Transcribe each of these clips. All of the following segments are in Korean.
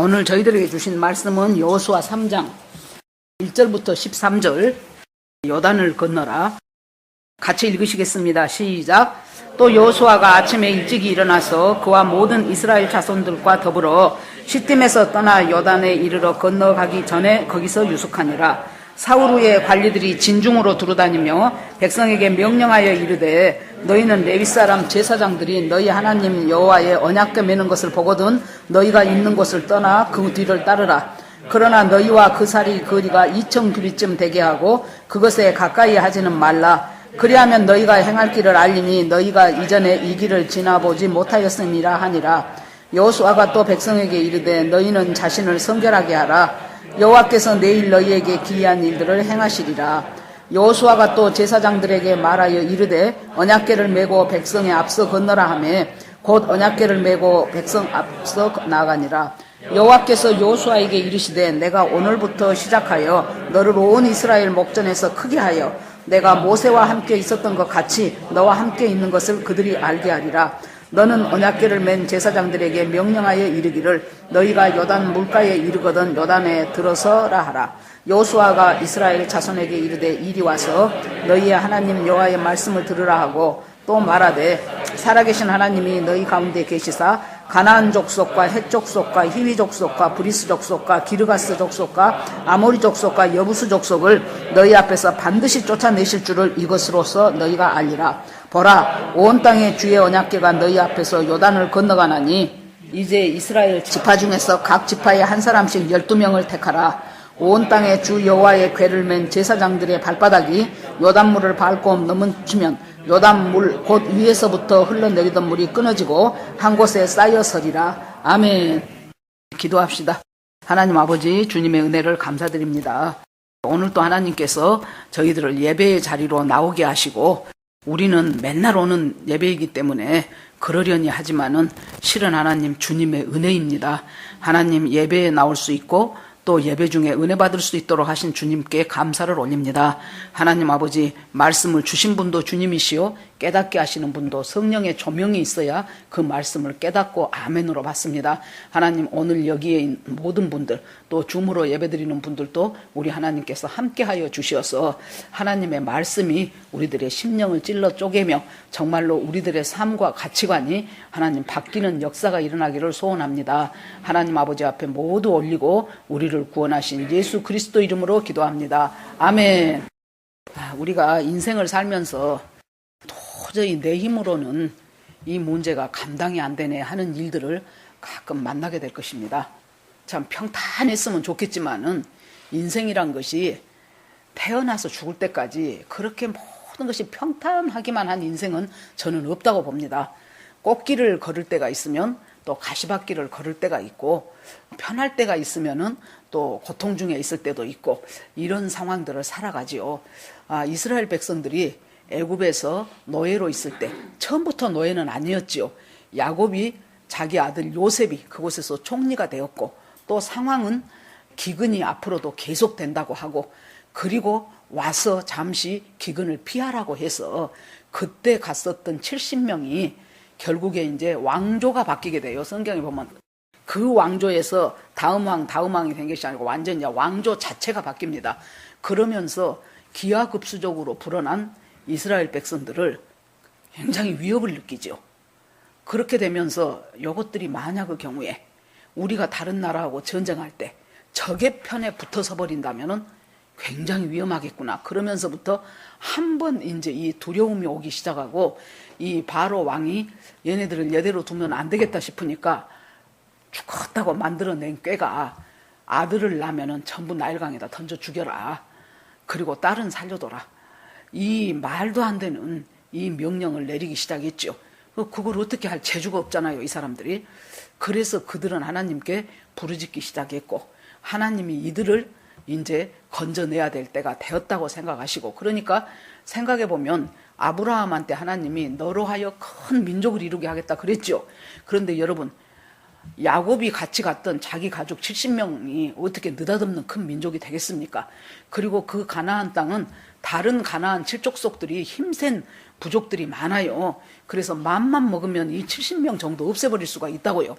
오늘 저희들에게 주신 말씀은 여호수아 3장 1절부터 13절 요단을 건너라. 같이 읽으시겠습니다. 시작. 또 여호수아가 아침에 일찍이 일어나서 그와 모든 이스라엘 자손들과 더불어 시딤에서 떠나 요단에 이르러 건너가기 전에 거기서 유숙하니라. 사울 후에 관리들이 진중으로 두루다니며 백성에게 명령하여 이르되 너희는 레위 사람 제사장들이 너희 하나님 여호와의 언약궤 매는 것을 보거든 너희가 있는 곳을 떠나 그 뒤를 따르라. 그러나 너희와 그 살이 거리가 2000규리쯤 되게 하고 그것에 가까이 하지는 말라. 그리하면 너희가 행할 길을 알리니 너희가 이전에 이 길을 지나보지 못하였음이라 하니라. 여호수아가 또 백성에게 이르되 너희는 자신을 성결하게 하라. 여호와께서 내일 너희에게 기이한 일들을 행하시리라. 여호수아가 또 제사장들에게 말하여 이르되 언약궤를 메고 백성의 앞서 건너라 하며 곧 언약궤를 메고 백성 앞서 나아가니라. 여호와께서 여호수아에게 이르시되 내가 오늘부터 시작하여 너를 온 이스라엘 목전에서 크게 하여 내가 모세와 함께 있었던 것 같이 너와 함께 있는 것을 그들이 알게 하리라. 너는 언약궤를 맨 제사장들에게 명령하여 이르기를 너희가 요단 물가에 이르거든 요단에 들어서라 하라. 여호수아가 이스라엘 자손에게 이르되 이리 와서 너희의 하나님 여호와의 말씀을 들으라 하고 또 말하되 살아계신 하나님이 너희 가운데 계시사 가나안 족속과 헷 족속과 히위 족속과 브리스 족속과 기르가스 족속과 아모리 족속과 여부스 족속을 너희 앞에서 반드시 쫓아내실 줄을 이것으로써 너희가 알리라. 보라, 온 땅의 주의 언약궤가 너희 앞에서 요단을 건너가나니 이제 이스라엘 지파 중에서 각 지파에 한 사람씩 12명을 택하라. 온 땅의 주 여호와의 궤를 맨 제사장들의 발바닥이 요단물을 밟고 넘치면 요단물 곧 위에서부터 흘러내리던 물이 끊어지고 한 곳에 쌓여 서리라. 아멘. 기도합시다. 하나님 아버지, 주님의 은혜를 감사드립니다. 오늘 또 하나님께서 저희들을 예배의 자리로 나오게 하시고 우리는 맨날 오는 예배이기 때문에 그러려니 하지만은 실은 하나님 주님의 은혜입니다. 하나님 예배에 나올 수 있고 또 예배 중에 은혜 받을 수 있도록 하신 주님께 감사를 올립니다. 하나님 아버지, 말씀을 주신 분도 주님이시요 깨닫게 하시는 분도 성령의 조명이 있어야 그 말씀을 깨닫고 아멘으로 받습니다. 하나님, 오늘 여기에 있는 모든 분들 또 줌으로 예배드리는 분들도 우리 하나님께서 함께하여 주시어서 하나님의 말씀이 우리들의 심령을 찔러 쪼개며 정말로 우리들의 삶과 가치관이 하나님 바뀌는 역사가 일어나기를 소원합니다. 하나님 아버지 앞에 모두 올리고 우리를 구원하신 예수 그리스도 이름으로 기도합니다. 아멘. 우리가 인생을 살면서 도저히 내 힘으로는 이 문제가 감당이 안 되네 하는 일들을 가끔 만나게 될 것입니다. 참 평탄했으면 좋겠지만은 인생이란 것이 태어나서 죽을 때까지 그렇게 모든 것이 평탄하기만 한 인생은 저는 없다고 봅니다. 꽃길을 걸을 때가 있으면 또 가시밭길을 걸을 때가 있고 편할 때가 있으면은 또 고통 중에 있을 때도 있고 이런 상황들을 살아가지요. 이스라엘 백성들이 애굽에서 노예로 있을 때 처음부터 노예는 아니었지요. 야곱이 자기 아들 요셉이 그곳에서 총리가 되었고 또 상황은 기근이 앞으로도 계속된다고 하고 그리고 와서 잠시 기근을 피하라고 해서 그때 갔었던 70명이 결국에 이제 왕조가 바뀌게 돼요. 성경에 보면 그 왕조에서 다음 왕이 된 것이 아니고 완전히 왕조 자체가 바뀝니다. 그러면서 기하급수적으로 불어난 이스라엘 백성들을 굉장히 위협을 느끼죠. 그렇게 되면서 이것들이 만약의 경우에 우리가 다른 나라하고 전쟁할 때 적의 편에 붙어서 버린다면은 굉장히 위험하겠구나. 그러면서부터 한번 이제 이 두려움이 오기 시작하고 이 바로 왕이 얘네들을 예대로 두면 안 되겠다 싶으니까 죽었다고 만들어낸 꾀가 아들을 낳으면은 전부 나일강에다 던져 죽여라. 그리고 딸은 살려둬라. 이 말도 안 되는 이 명령을 내리기 시작했죠. 그걸 어떻게 할 재주가 없잖아요, 이 사람들이. 그래서 그들은 하나님께 부르짖기 시작했고 하나님이 이들을 이제 건져내야 될 때가 되었다고 생각하시고 그러니까 생각해보면 아브라함한테 하나님이 너로 하여 큰 민족을 이루게 하겠다 그랬죠. 그런데 여러분 야곱이 같이 갔던 자기 가족 70명이 어떻게 느닷없는 큰 민족이 되겠습니까? 그리고 그 가나안 땅은 다른 가나안 7족속들이 힘센 부족들이 많아요. 그래서 맘만 먹으면 이 70명 정도 없애버릴 수가 있다고요.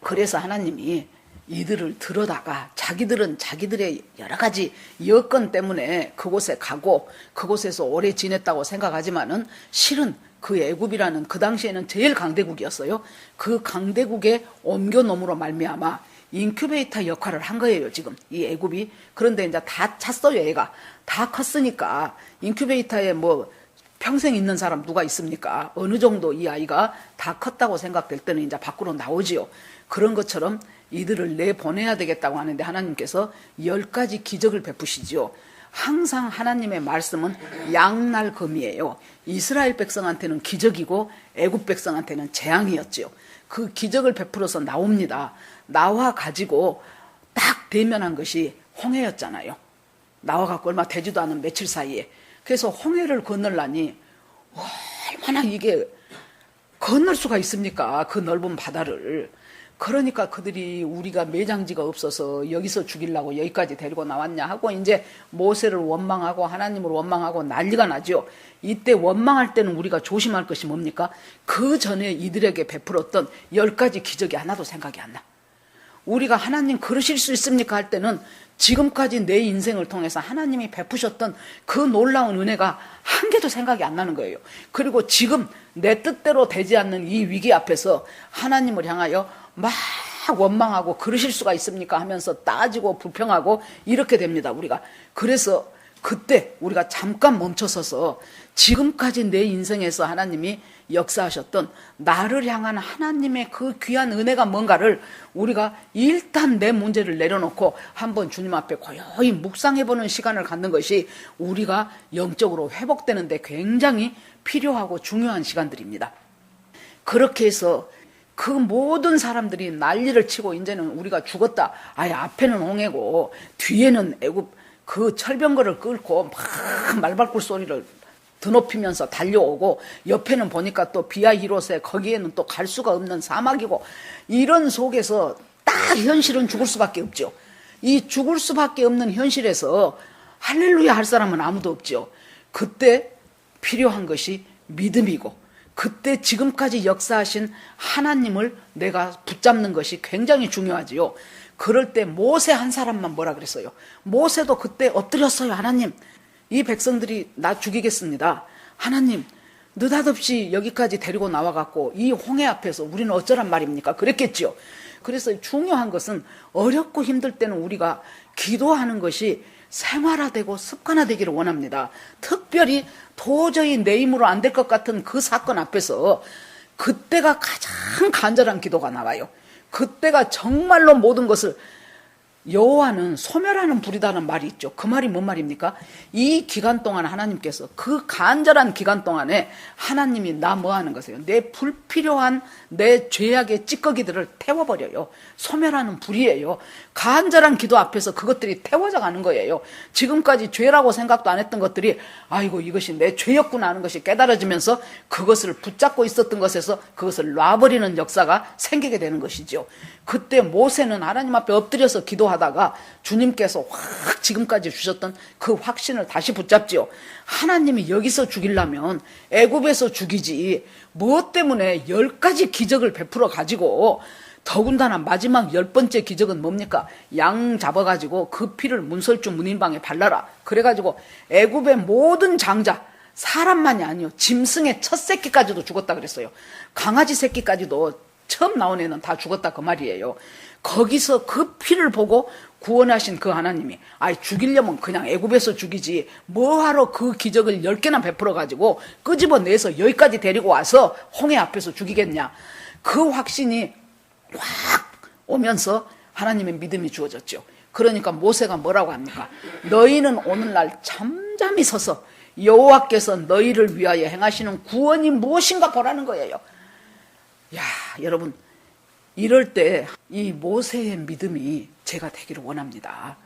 그래서 하나님이 이들을 들어다가 자기들은 자기들의 여러 가지 여건 때문에 그곳에 가고 그곳에서 오래 지냈다고 생각하지만은 실은 그 애굽이라는 그 당시에는 제일 강대국이었어요. 그 강대국에 옮겨놈으로 말미암아 인큐베이터 역할을 한 거예요, 지금 이 애굽이. 그런데 이제 다 찼어요, 애가. 다 컸으니까 인큐베이터에 뭐 평생 있는 사람 누가 있습니까? 어느 정도 이 아이가 다 컸다고 생각될 때는 이제 밖으로 나오지요. 그런 것처럼 이들을 내보내야 되겠다고 하는데 하나님께서 10가지 기적을 베푸시지요. 항상 하나님의 말씀은 양날검이에요. 이스라엘 백성한테는 기적이고 애굽 백성한테는 재앙이었지요. 그 기적을 베풀어서 나옵니다. 나와 가지고 딱 대면한 것이 홍해였잖아요. 나와 갖고 얼마 되지도 않은 며칠 사이에. 그래서 홍해를 건널라니 얼마나 이게 건널 수가 있습니까? 그 넓은 바다를. 그러니까 그들이 우리가 매장지가 없어서 여기서 죽이려고 여기까지 데리고 나왔냐 하고 이제 모세를 원망하고 하나님을 원망하고 난리가 나죠. 이때 원망할 때는 우리가 조심할 것이 뭡니까? 그 전에 이들에게 베풀었던 10가지 기적이 하나도 생각이 안 나. 우리가 하나님 그러실 수 있습니까? 할 때는 지금까지 내 인생을 통해서 하나님이 베푸셨던 그 놀라운 은혜가 한 개도 생각이 안 나는 거예요. 그리고 지금 내 뜻대로 되지 않는 이 위기 앞에서 하나님을 향하여 막 원망하고 그러실 수가 있습니까? 하면서 따지고 불평하고 이렇게 됩니다, 우리가. 그래서 그때 우리가 잠깐 멈춰서서 지금까지 내 인생에서 하나님이 역사하셨던 나를 향한 하나님의 그 귀한 은혜가 뭔가를 우리가 일단 내 문제를 내려놓고 한번 주님 앞에 고요히 묵상해보는 시간을 갖는 것이 우리가 영적으로 회복되는데 굉장히 필요하고 중요한 시간들입니다. 그렇게 해서 그 모든 사람들이 난리를 치고 이제는 우리가 죽었다. 아예 앞에는 홍해고 뒤에는 애굽 그 철병거를 끌고 막 말발굴 소리를 드높이면서 달려오고 옆에는 보니까 또 비아히로세 거기에는 또 갈 수가 없는 사막이고 이런 속에서 딱 현실은 죽을 수밖에 없죠. 이 죽을 수밖에 없는 현실에서 할렐루야 할 사람은 아무도 없죠. 그때 필요한 것이 믿음이고 그때 지금까지 역사하신 하나님을 내가 붙잡는 것이 굉장히 중요하지요. 그럴 때 모세 한 사람만 뭐라 그랬어요? 모세도 그때 엎드렸어요. 하나님, 이 백성들이 나 죽이겠습니다. 하나님, 느닷없이 여기까지 데리고 나와갖고 이 홍해 앞에서 우리는 어쩌란 말입니까? 그랬겠죠. 그래서 중요한 것은 어렵고 힘들 때는 우리가 기도하는 것이 생활화되고 습관화되기를 원합니다. 특별히 도저히 내 힘으로 안 될 것 같은 그 사건 앞에서 그때가 가장 간절한 기도가 나와요. 그때가 정말로 모든 것을 여호와는 소멸하는 불이다는 말이 있죠. 그 말이 뭔 말입니까? 이 기간 동안 하나님께서 그 간절한 기간 동안에 하나님이 나 뭐 하는 것이에요? 내 불필요한 내 죄악의 찌꺼기들을 태워버려요. 소멸하는 불이에요. 간절한 기도 앞에서 그것들이 태워져 가는 거예요. 지금까지 죄라고 생각도 안 했던 것들이 아이고 이것이 내 죄였구나 하는 것이 깨달아지면서 그것을 붙잡고 있었던 것에서 그것을 놔버리는 역사가 생기게 되는 것이죠. 그때 모세는 하나님 앞에 엎드려서 기도하다가 주님께서 확 지금까지 주셨던 그 확신을 다시 붙잡지요. 하나님이 여기서 죽이려면 애굽에서 죽이지 무엇 때문에 10가지 기적을 베풀어 가지고 더군다나 마지막 10번째 기적은 뭡니까? 양 잡아가지고 그 피를 문설주 문인방에 발라라. 그래가지고 애굽의 모든 장자 사람만이 아니요 짐승의 첫 새끼까지도 죽었다 그랬어요. 강아지 새끼까지도 처음 나온 애는 다 죽었다 그 말이에요. 거기서 그 피를 보고 구원하신 그 하나님이 죽이려면 그냥 애굽에서 죽이지 뭐하러 그 기적을 10개나 베풀어가지고 끄집어내서 여기까지 데리고 와서 홍해 앞에서 죽이겠냐. 그 확신이 확 오면서 하나님의 믿음이 주어졌죠. 그러니까 모세가 뭐라고 합니까? 너희는 오늘날 잠잠히 서서 여호와께서 너희를 위하여 행하시는 구원이 무엇인가 보라는 거예요. 야, 여러분, 이럴 때 이 모세의 믿음이 제가 되기를 원합니다.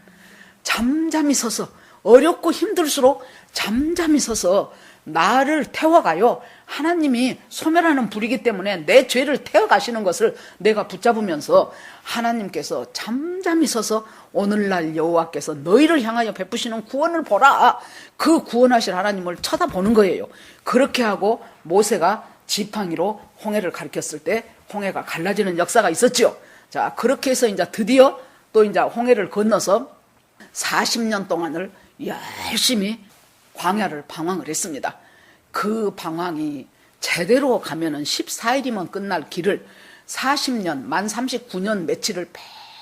잠잠히 서서 어렵고 힘들수록 잠잠히 서서 나를 태워가요. 하나님이 소멸하는 불이기 때문에 내 죄를 태워가시는 것을 내가 붙잡으면서 하나님께서 잠잠히 서서 오늘날 여호와께서 너희를 향하여 베푸시는 구원을 보라. 그 구원하실 하나님을 쳐다보는 거예요. 그렇게 하고 모세가 지팡이로 홍해를 가리켰을 때 홍해가 갈라지는 역사가 있었죠. 자, 그렇게 해서 이제 드디어 또 이제 홍해를 건너서 40년 동안을 열심히 광야를 방황을 했습니다. 그 방황이 제대로 가면은 14일이면 끝날 길을 40년, 만 39년 며칠을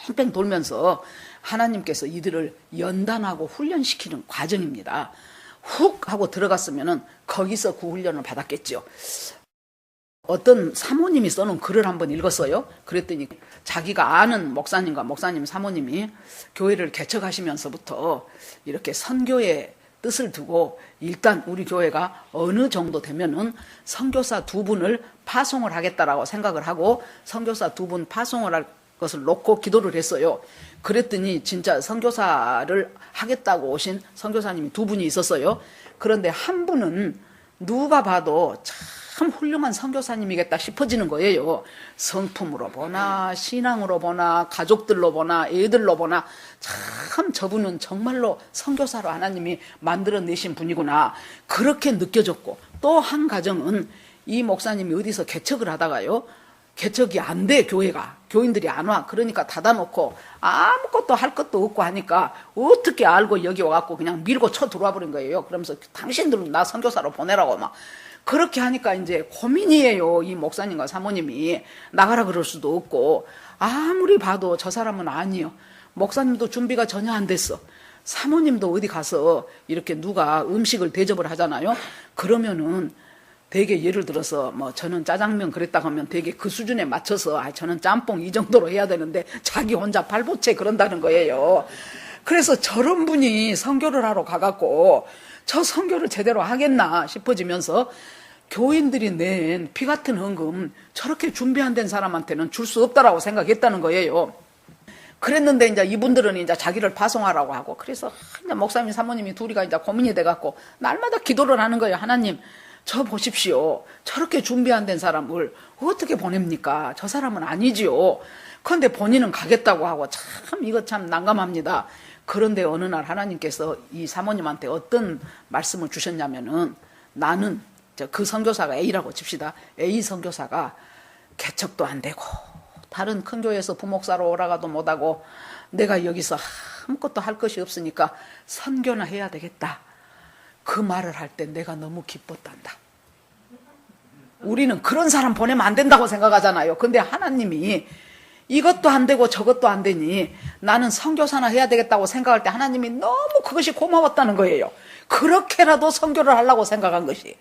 뺑뺑 돌면서 하나님께서 이들을 연단하고 훈련시키는 과정입니다. 훅 하고 들어갔으면은 거기서 그 훈련을 받았겠죠. 어떤 사모님이 써놓은 글을 한번 읽었어요. 그랬더니 자기가 아는 목사님과 목사님 사모님이 교회를 개척하시면서부터 이렇게 선교의 뜻을 두고 일단 우리 교회가 어느 정도 되면은 선교사 2분을 파송을 하겠다라고 생각을 하고 선교사 2분 파송을 할 것을 놓고 기도를 했어요. 그랬더니 진짜 선교사를 하겠다고 오신 선교사님이 2분이 있었어요. 그런데 한 분은 누가 봐도 참 훌륭한 선교사님이겠다 싶어지는 거예요. 성품으로 보나 신앙으로 보나 가족들로 보나 애들로 보나 참 저분은 정말로 선교사로 하나님이 만들어내신 분이구나 그렇게 느껴졌고, 또 한 가정은 이 목사님이 어디서 개척을 하다가요, 개척이 안 돼. 교회가 교인들이 안 와. 그러니까 닫아놓고 아무것도 할 것도 없고 하니까 어떻게 알고 여기 와갖고 그냥 밀고 쳐 들어와 버린 거예요. 그러면서 당신들은 나 선교사로 보내라고 막 그렇게 하니까 이제 고민이에요. 이 목사님과 사모님이 나가라 그럴 수도 없고, 아무리 봐도 저 사람은 아니요. 목사님도 준비가 전혀 안 됐어. 사모님도 어디 가서 이렇게 누가 음식을 대접을 하잖아요. 그러면은 되게 예를 들어서 뭐 저는 짜장면 그랬다 하면 되게 그 수준에 맞춰서 저는 짬뽕 이 정도로 해야 되는데 자기 혼자 발보채 그런다는 거예요. 그래서 저런 분이 선교를 하러 가갖고 저 선교를 제대로 하겠나 싶어지면서 교인들이 낸 피 같은 헌금 저렇게 준비 안 된 사람한테는 줄 수 없다라고 생각했다는 거예요. 그랬는데 이제 이분들은 이제 자기를 파송하라고 하고, 그래서 이제 목사님 사모님이 둘이가 이제 고민이 돼갖고 날마다 기도를 하는 거예요. 하나님, 저 보십시오. 저렇게 준비 안 된 사람을 어떻게 보냅니까? 저 사람은 아니지요. 그런데 본인은 가겠다고 하고 참 이거 참 난감합니다. 그런데 어느 날 하나님께서 이 사모님한테 어떤 말씀을 주셨냐면은, 나는 그 선교사가 A라고 칩시다. A 선교사가 개척도 안 되고 다른 큰 교회에서 부목사로 오라가도 못하고 내가 여기서 아무것도 할 것이 없으니까 선교나 해야 되겠다. 그 말을 할 때 내가 너무 기뻤단다. 우리는 그런 사람 보내면 안 된다고 생각하잖아요. 근데 하나님이 이것도 안 되고 저것도 안 되니 나는 선교사나 해야 되겠다고 생각할 때 하나님이 너무 그것이 고마웠다는 거예요. 그렇게라도 선교를 하려고 생각한 것이.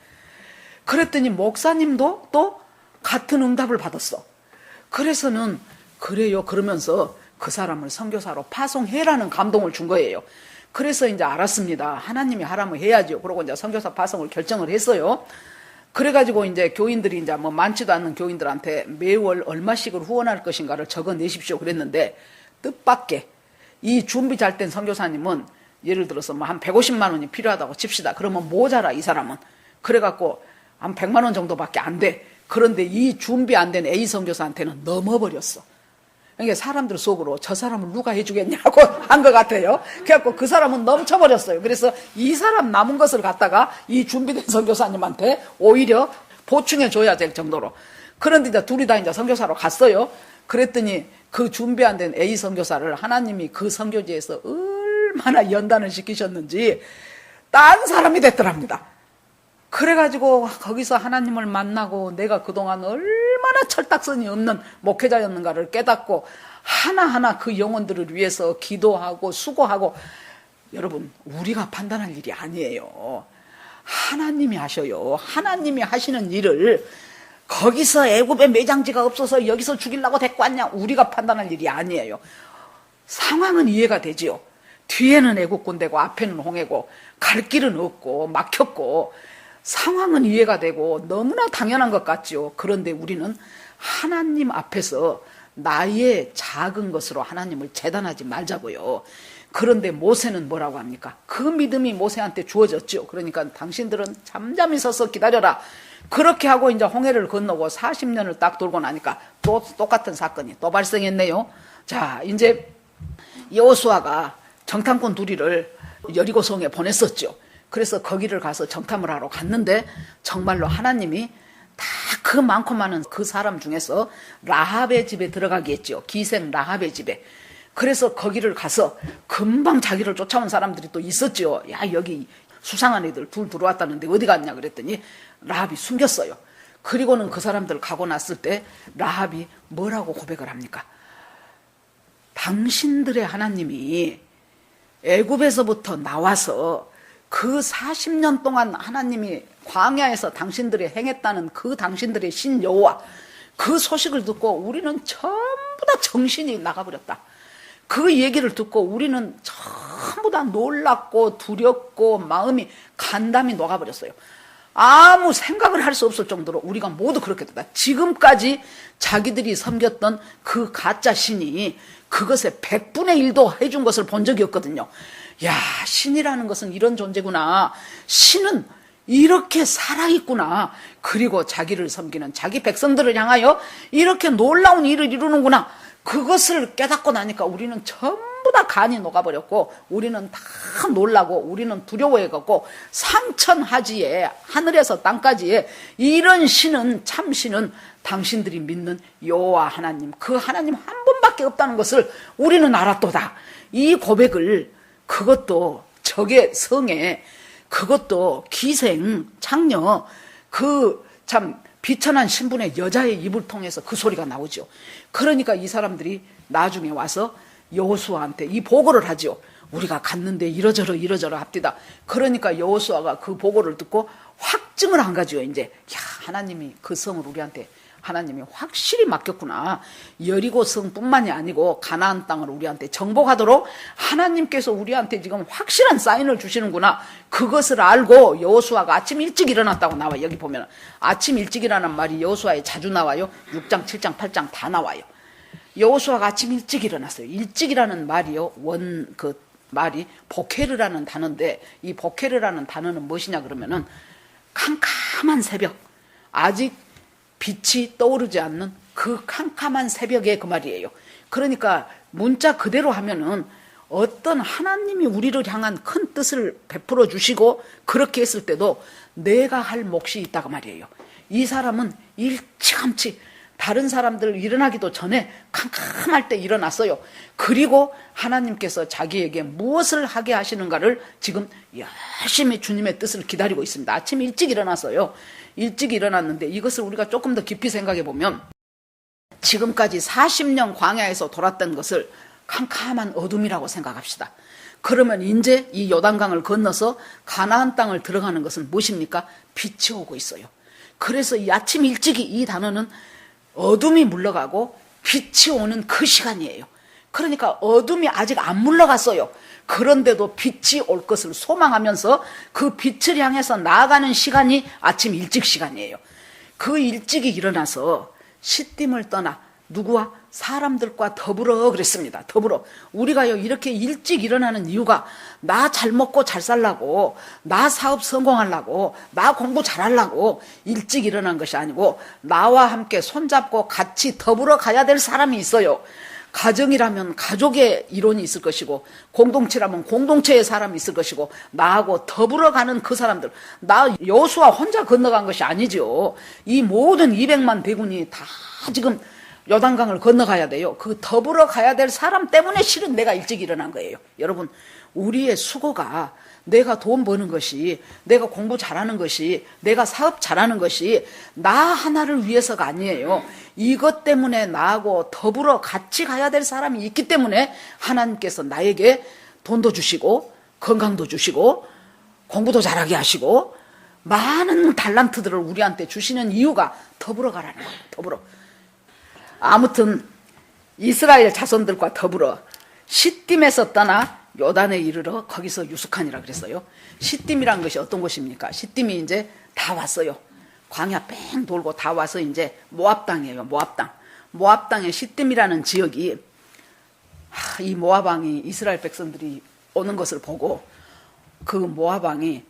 그랬더니 목사님도 또 같은 응답을 받았어. 그래서는 그래요 그러면서 그 사람을 선교사로 파송해라는 감동을 준 거예요. 그래서 이제 알았습니다. 하나님이 하라면 해야죠. 그러고 이제 선교사 파송을 결정을 했어요. 그래가지고 이제 교인들이 이제 뭐 많지도 않는 교인들한테 매월 얼마씩을 후원할 것인가를 적어 내십시오 그랬는데, 뜻밖의 이 준비 잘 된 선교사님은 예를 들어서 뭐 한 150만 원이 필요하다고 칩시다. 그러면 모자라 이 사람은. 그래갖고 한 100만 원 정도밖에 안 돼. 그런데 이 준비 안 된 A 선교사한테는 넘어버렸어. 그러니까 사람들 속으로 저 사람을 누가 해주겠냐고 한 것 같아요. 그래갖고 그 사람은 넘쳐버렸어요. 그래서 이 사람 남은 것을 갖다가 이 준비된 선교사님한테 오히려 보충해 줘야 될 정도로. 그런데 이제 둘이 다 이제 선교사로 갔어요. 그랬더니 그 준비 안 된 A 선교사를 하나님이 그 선교지에서 얼마나 연단을 시키셨는지 딴 사람이 됐더랍니다. 그래가지고 거기서 하나님을 만나고 내가 그동안 얼마나 철딱선이 없는 목회자였는가를 깨닫고 하나하나 그 영혼들을 위해서 기도하고 수고하고. 여러분, 우리가 판단할 일이 아니에요. 하나님이 하셔요. 하나님이 하시는 일을 거기서 애굽에 매장지가 없어서 여기서 죽이려고 데리고 왔냐, 우리가 판단할 일이 아니에요. 상황은 이해가 되지요. 뒤에는 애굽 군대고 앞에는 홍해고 갈 길은 없고 막혔고 상황은 이해가 되고 너무나 당연한 것 같지요. 그런데 우리는 하나님 앞에서 나의 작은 것으로 하나님을 재단하지 말자고요. 그런데 모세는 뭐라고 합니까? 그 믿음이 모세한테 주어졌죠. 그러니까 당신들은 잠잠히 서서 기다려라. 그렇게 하고 이제 홍해를 건너고 40년을 딱 돌고 나니까 또 똑같은 사건이 또 발생했네요. 자, 이제 여호수아가 정탐꾼 둘이를 여리고성에 보냈었죠. 그래서 거기를 가서 정탐을 하러 갔는데 정말로 하나님이 다 그 많고 많은 그 사람 중에서 라합의 집에 들어가게 했죠. 기생 라합의 집에. 그래서 거기를 가서 금방 자기를 쫓아온 사람들이 또 있었죠. 야, 여기 수상한 애들 둘 들어왔다는데 어디 갔냐 그랬더니 라합이 숨겼어요. 그리고는 그 사람들 가고 났을 때 라합이 뭐라고 고백을 합니까? 당신들의 하나님이 애굽에서부터 나와서 그 40년 동안 하나님이 광야에서 당신들이 행했다는 그 당신들의 신 여호와, 그 소식을 듣고 우리는 전부 다 정신이 나가버렸다. 그 얘기를 듣고 우리는 전부 다 놀랐고 두렵고 마음이 간담이 녹아버렸어요. 아무 생각을 할 수 없을 정도로 우리가 모두 그렇게 됐다. 지금까지 자기들이 섬겼던 그 가짜 신이 그것의 100분의 1도 해준 것을 본 적이 없거든요. 야, 신이라는 것은 이런 존재구나. 신은 이렇게 살아있구나. 그리고 자기를 섬기는 자기 백성들을 향하여 이렇게 놀라운 일을 이루는구나. 그것을 깨닫고 나니까 우리는 전부 다 간이 녹아버렸고 우리는 다 놀라고 우리는 두려워해갖고 상천하지에 하늘에서 땅까지에 이런 신은 참 신은 당신들이 믿는 여호와 하나님, 그 하나님 한 분밖에 없다는 것을 우리는 알았도다. 이 고백을 그것도 적의 성에 그것도 기생 창녀 그 참 비천한 신분의 여자의 입을 통해서 그 소리가 나오죠. 그러니까 이 사람들이 나중에 와서 여호수아한테 이 보고를 하죠. 우리가 갔는데 이러저러 합디다. 그러니까 여호수아가 그 보고를 듣고 확증을 한 거죠. 이제 야, 하나님이 그 성을 우리한테 하나님이 확실히 맡겼구나. 여리고 성뿐만이 아니고 가나안 땅을 우리한테 정복하도록 하나님께서 우리한테 지금 확실한 사인을 주시는구나. 그것을 알고 여호수아가 아침 일찍 일어났다고 나와요. 여기 보면 아침 일찍이라는 말이 여호수아에 자주 나와요. 6장, 7장, 8장 다 나와요. 여호수아가 아침 일찍 일어났어요. 일찍이라는 말이요. 그 말이 보케르라는 단어인데 이 보케르라는 단어는 무엇이냐 그러면은 캄캄한 새벽, 아직 빛이 떠오르지 않는 그 캄캄한 새벽에 그 말이에요. 그러니까 문자 그대로 하면은 어떤 하나님이 우리를 향한 큰 뜻을 베풀어 주시고 그렇게 했을 때도 내가 할 몫이 있다고 말이에요. 이 사람은 일찌감치 다른 사람들 일어나기도 전에 캄캄할 때 일어났어요. 그리고 하나님께서 자기에게 무엇을 하게 하시는가를 지금 열심히 주님의 뜻을 기다리고 있습니다. 아침 일찍 일어났어요. 일찍 일어났는데 이것을 우리가 조금 더 깊이 생각해 보면 지금까지 40년 광야에서 돌았던 것을 캄캄한 어둠이라고 생각합시다. 그러면 이제 이 요단강을 건너서 가나안 땅을 들어가는 것은 무엇입니까? 빛이 오고 있어요. 그래서 이 아침 일찍이 이 단어는 어둠이 물러가고 빛이 오는 그 시간이에요. 그러니까 어둠이 아직 안 물러갔어요. 그런데도 빛이 올 것을 소망하면서 그 빛을 향해서 나아가는 시간이 아침 일찍 시간이에요. 그 일찍이 일어나서 시딤을 떠나 누구와? 사람들과 더불어 그랬습니다. 더불어. 우리가요 이렇게 일찍 일어나는 이유가 나 잘 먹고 잘 살라고, 나 사업 성공하려고, 나 공부 잘하려고 일찍 일어난 것이 아니고 나와 함께 손잡고 같이 더불어 가야 될 사람이 있어요. 가정이라면 가족의 이론이 있을 것이고 공동체라면 공동체의 사람이 있을 것이고 나하고 더불어 가는 그 사람들. 나 여호수아 혼자 건너간 것이 아니죠. 이 모든 200만 대군이 다 지금 요단강을 건너가야 돼요. 그 더불어 가야 될 사람 때문에 실은 내가 일찍 일어난 거예요. 여러분, 우리의 수고가 내가 돈 버는 것이, 내가 공부 잘하는 것이, 내가 사업 잘하는 것이 나 하나를 위해서가 아니에요. 이것 때문에 나하고 더불어 같이 가야 될 사람이 있기 때문에 하나님께서 나에게 돈도 주시고 건강도 주시고 공부도 잘하게 하시고 많은 달란트들을 우리한테 주시는 이유가 더불어 가라는 거예요. 더불어. 아무튼 이스라엘 자손들과 더불어 시딤에서 떠나 요단에 이르러 거기서 유숙하니라 그랬어요. 시딤이란 것이 어떤 곳입니까? 시딤이 이제 다 왔어요. 광야 뺑 돌고 다 와서 이제 모압 땅이에요. 모압 땅. 모압 땅의 시딤이라는 지역이 이 모압 왕이 이스라엘 백성들이 오는 것을 보고 그 모압 왕이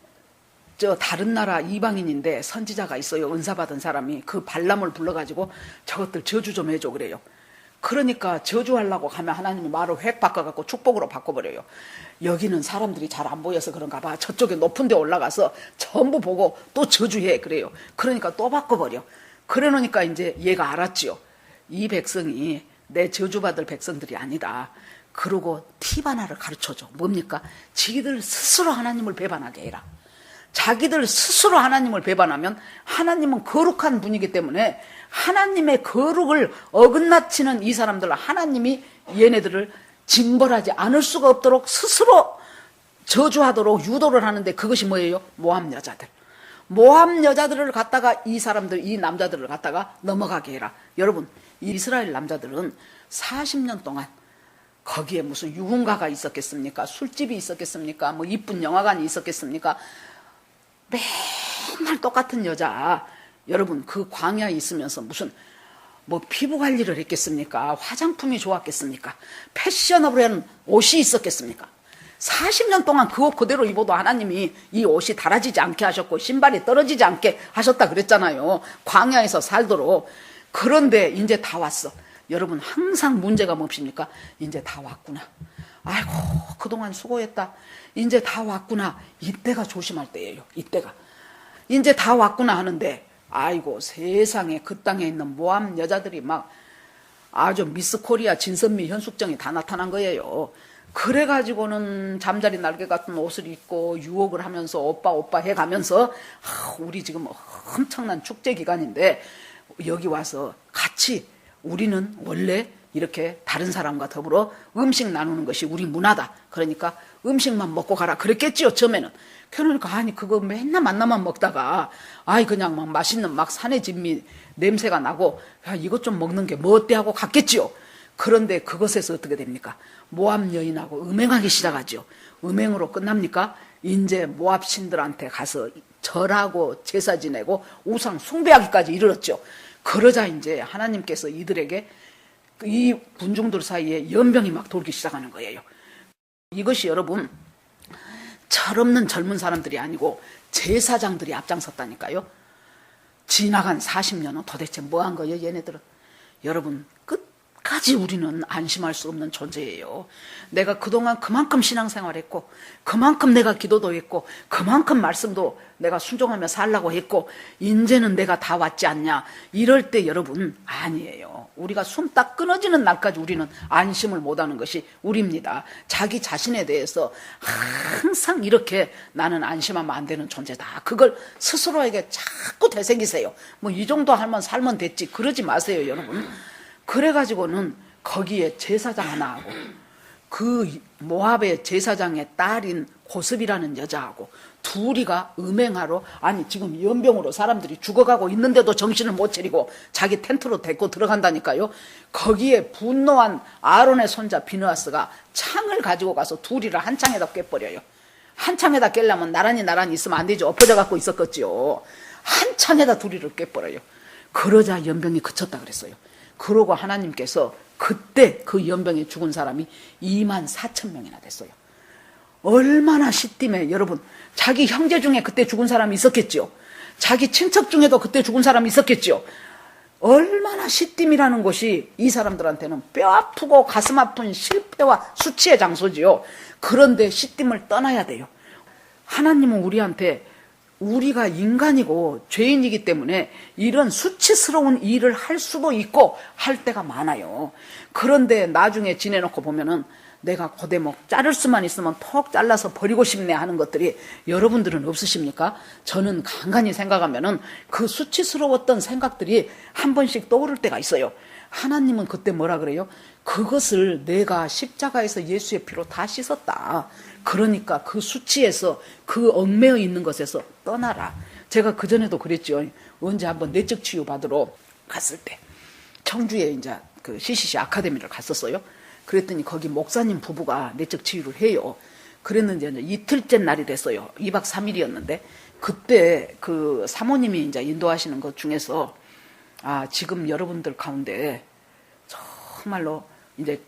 저 다른 나라 이방인인데 선지자가 있어요. 은사 받은 사람이 그 발람을 불러가지고 저것들 저주 좀 해줘 그래요. 그러니까 저주하려고 하면 하나님이 말을 획 바꿔갖고 축복으로 바꿔버려요. 여기는 사람들이 잘 안 보여서 그런가 봐. 저쪽에 높은 데 올라가서 전부 보고 또 저주해. 그래요. 그러니까 또 바꿔버려. 그래 놓으니까 이제 얘가 알았지요. 이 백성이 내 저주받을 백성들이 아니다. 그러고 팁 하나를 가르쳐줘. 뭡니까? 지들 스스로 하나님을 배반하게 해라. 자기들 스스로 하나님을 배반하면 하나님은 거룩한 분이기 때문에 하나님의 거룩을 어긋나치는 이 사람들, 하나님이 얘네들을 징벌하지 않을 수가 없도록 스스로 저주하도록 유도를 하는데, 그것이 뭐예요? 모함 여자들. 모함 여자들을 갖다가 이 사람들, 이 남자들을 갖다가 넘어가게 해라. 여러분, 이스라엘 남자들은 40년 동안 거기에 무슨 유흥가가 있었겠습니까? 술집이 있었겠습니까? 뭐 이쁜 영화관이 있었겠습니까? 맨날 똑같은 여자. 여러분, 그 광야에 있으면서 무슨 뭐 피부 관리를 했겠습니까? 화장품이 좋았겠습니까? 패셔너블한 옷이 있었겠습니까? 40년 동안 그 옷 그대로 입어도 하나님이 이 옷이 닳아지지 않게 하셨고 신발이 떨어지지 않게 하셨다 그랬잖아요. 광야에서 살도록. 그런데 이제 다 왔어. 여러분, 항상 문제가 뭡니까? 이제 다 왔구나. 아이고, 그동안 수고했다. 이제 다 왔구나. 이때가 조심할 때예요. 이때가. 이제 다 왔구나 하는데, 아이고, 세상에 그 땅에 있는 모함 여자들이 막 아주 미스 코리아 진선미 현숙정이 다 나타난 거예요. 그래가지고는 잠자리 날개 같은 옷을 입고 유혹을 하면서 오빠 해가면서, 우리 지금 엄청난 축제 기간인데 여기 와서 같이, 우리는 원래 이렇게 다른 사람과 더불어 음식 나누는 것이 우리 문화다. 그러니까 음식만 먹고 가라. 그랬겠지요, 처음에는. 그러니까, 아니, 그거 맨날 만나만 먹다가, 그냥 막 맛있는 막 산의 진미 냄새가 나고, 야, 이것 좀 먹는 게 뭐 어때 하고 갔겠지요. 그런데 그것에서 어떻게 됩니까? 모압 여인하고 음행하기 시작하죠. 음행으로 끝납니까? 이제 모압 신들한테 가서 절하고 제사 지내고 우상 숭배하기까지 이르렀죠. 그러자 이제 하나님께서 이들에게, 이 군중들 사이에 연병이 막 돌기 시작하는 거예요. 이것이 여러분, 철없는 젊은 사람들이 아니고 제사장들이 앞장섰다니까요. 지나간 40년은 도대체 뭐 한 거예요, 얘네들은? 여러분, 끝까지 우리는 안심할 수 없는 존재예요. 내가 그동안 그만큼 신앙생활했고, 그만큼 내가 기도도 했고, 그만큼 말씀도 내가 순종하며 살라고 했고, 이제는 내가 다 왔지 않냐. 이럴 때 여러분, 아니에요. 우리가 숨 딱 끊어지는 날까지 우리는 안심을 못하는 것이 우리입니다. 자기 자신에 대해서 항상 이렇게 나는 안심하면 안 되는 존재다. 그걸 스스로에게 자꾸 되새기세요. 뭐 이 정도 하면 살면 됐지. 그러지 마세요, 여러분. 그래가지고는 거기에 제사장 하나 하고, 그 모압의 제사장의 딸인 고습이라는 여자하고 둘이가 음행하러, 아니 지금 연병으로 사람들이 죽어가고 있는데도 정신을 못 차리고 자기 텐트로 데리고 들어간다니까요. 거기에 분노한 아론의 손자 비느하스가 창을 가지고 가서 둘이를 한 창에다 꿰버려요. 한 창에다 깰려면 나란히 있으면 안 되죠. 엎어져 갖고 있었겠지요. 한 창에다 둘이를 꿰버려요. 그러자 연병이 그쳤다 그랬어요. 그러고 하나님께서 그때 그 연병에 죽은 사람이 24,000명이나 됐어요. 얼마나 시띠매. 여러분, 자기 형제 중에 그때 죽은 사람이 있었겠죠. 자기 친척 중에도 그때 죽은 사람이 있었겠죠. 얼마나 시띠미라는 것이 이 사람들한테는 뼈 아프고 가슴 아픈 실패와 수치의 장소지요. 그런데 시띠을 떠나야 돼요. 하나님은 우리한테, 우리가 인간이고 죄인이기 때문에 이런 수치스러운 일을 할 수도 있고 할 때가 많아요. 그런데 나중에 지내놓고 보면은 내가 고대목 자를 수만 있으면 톡 잘라서 버리고 싶네 하는 것들이 여러분들은 없으십니까? 저는 간간히 생각하면은 그 수치스러웠던 생각들이 한 번씩 떠오를 때가 있어요. 하나님은 그때 뭐라 그래요? 그것을 내가 십자가에서 예수의 피로 다 씻었다. 그러니까 그 수치에서, 그 얽매여 있는 것에서 떠나라. 제가 그전에도 그랬죠. 언제 한번 내적 치유 받으러 갔을 때 청주에 이제 그 CCC 아카데미를 갔었어요. 그랬더니 거기 목사님 부부가 내적 치유를 해요. 그랬는데 이제 이틀째 날이 됐어요. 2박 3일이었는데 그때 그 사모님이 이제 인도하시는 것 중에서, 지금 여러분들 가운데 정말로 이제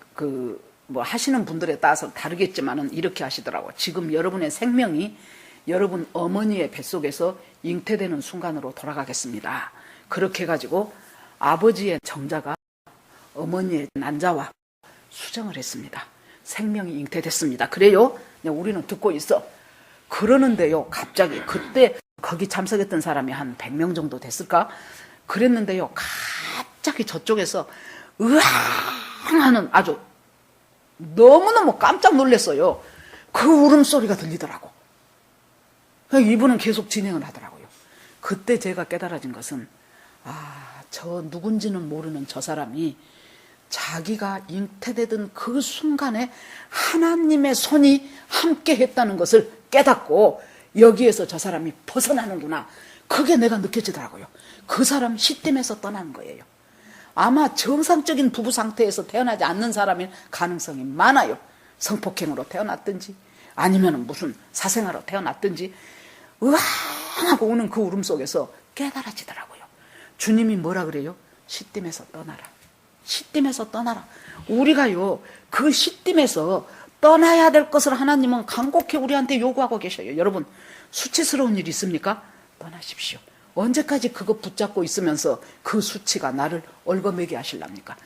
뭐 하시는 분들에 따라서 다르겠지만은 이렇게 하시더라고요. 지금 여러분의 생명이 여러분 어머니의 뱃속에서 잉태되는 순간으로 돌아가겠습니다. 그렇게 해가지고 아버지의 정자가 어머니의 난자와 수정을 했습니다. 생명이 잉태됐습니다. 그래요? 우리는 듣고 있어. 그러는데요, 갑자기 그때 거기 참석했던 사람이 한 100명 정도 됐을까? 그랬는데요, 갑자기 저쪽에서 으앙 하는 아주 너무너무 깜짝 놀랐어요. 그 울음소리가 들리더라고. 이분은 계속 진행을 하더라고요. 그때 제가 깨달아진 것은 저 누군지는 모르는 저 사람이 자기가 잉태되던 그 순간에 하나님의 손이 함께 했다는 것을 깨닫고 여기에서 저 사람이 벗어나는구나. 그게 내가 느껴지더라고요. 그 사람 시댐에서 떠나는 거예요. 아마 정상적인 부부 상태에서 태어나지 않는 사람일 가능성이 많아요. 성폭행으로 태어났든지 아니면 무슨 사생아로 태어났든지 으앙 하고 우는 그 울음 속에서 깨달아지더라고요. 주님이 뭐라 그래요? 시댐에서 떠나라. 시댐에서 떠나라. 우리가요, 그 시댐에서 떠나야 될 것을 하나님은 간곡히 우리한테 요구하고 계셔요. 여러분, 수치스러운 일 있습니까? 떠나십시오. 언제까지 그거 붙잡고 있으면서 그 수치가 나를 얽어매게 하실랍니까?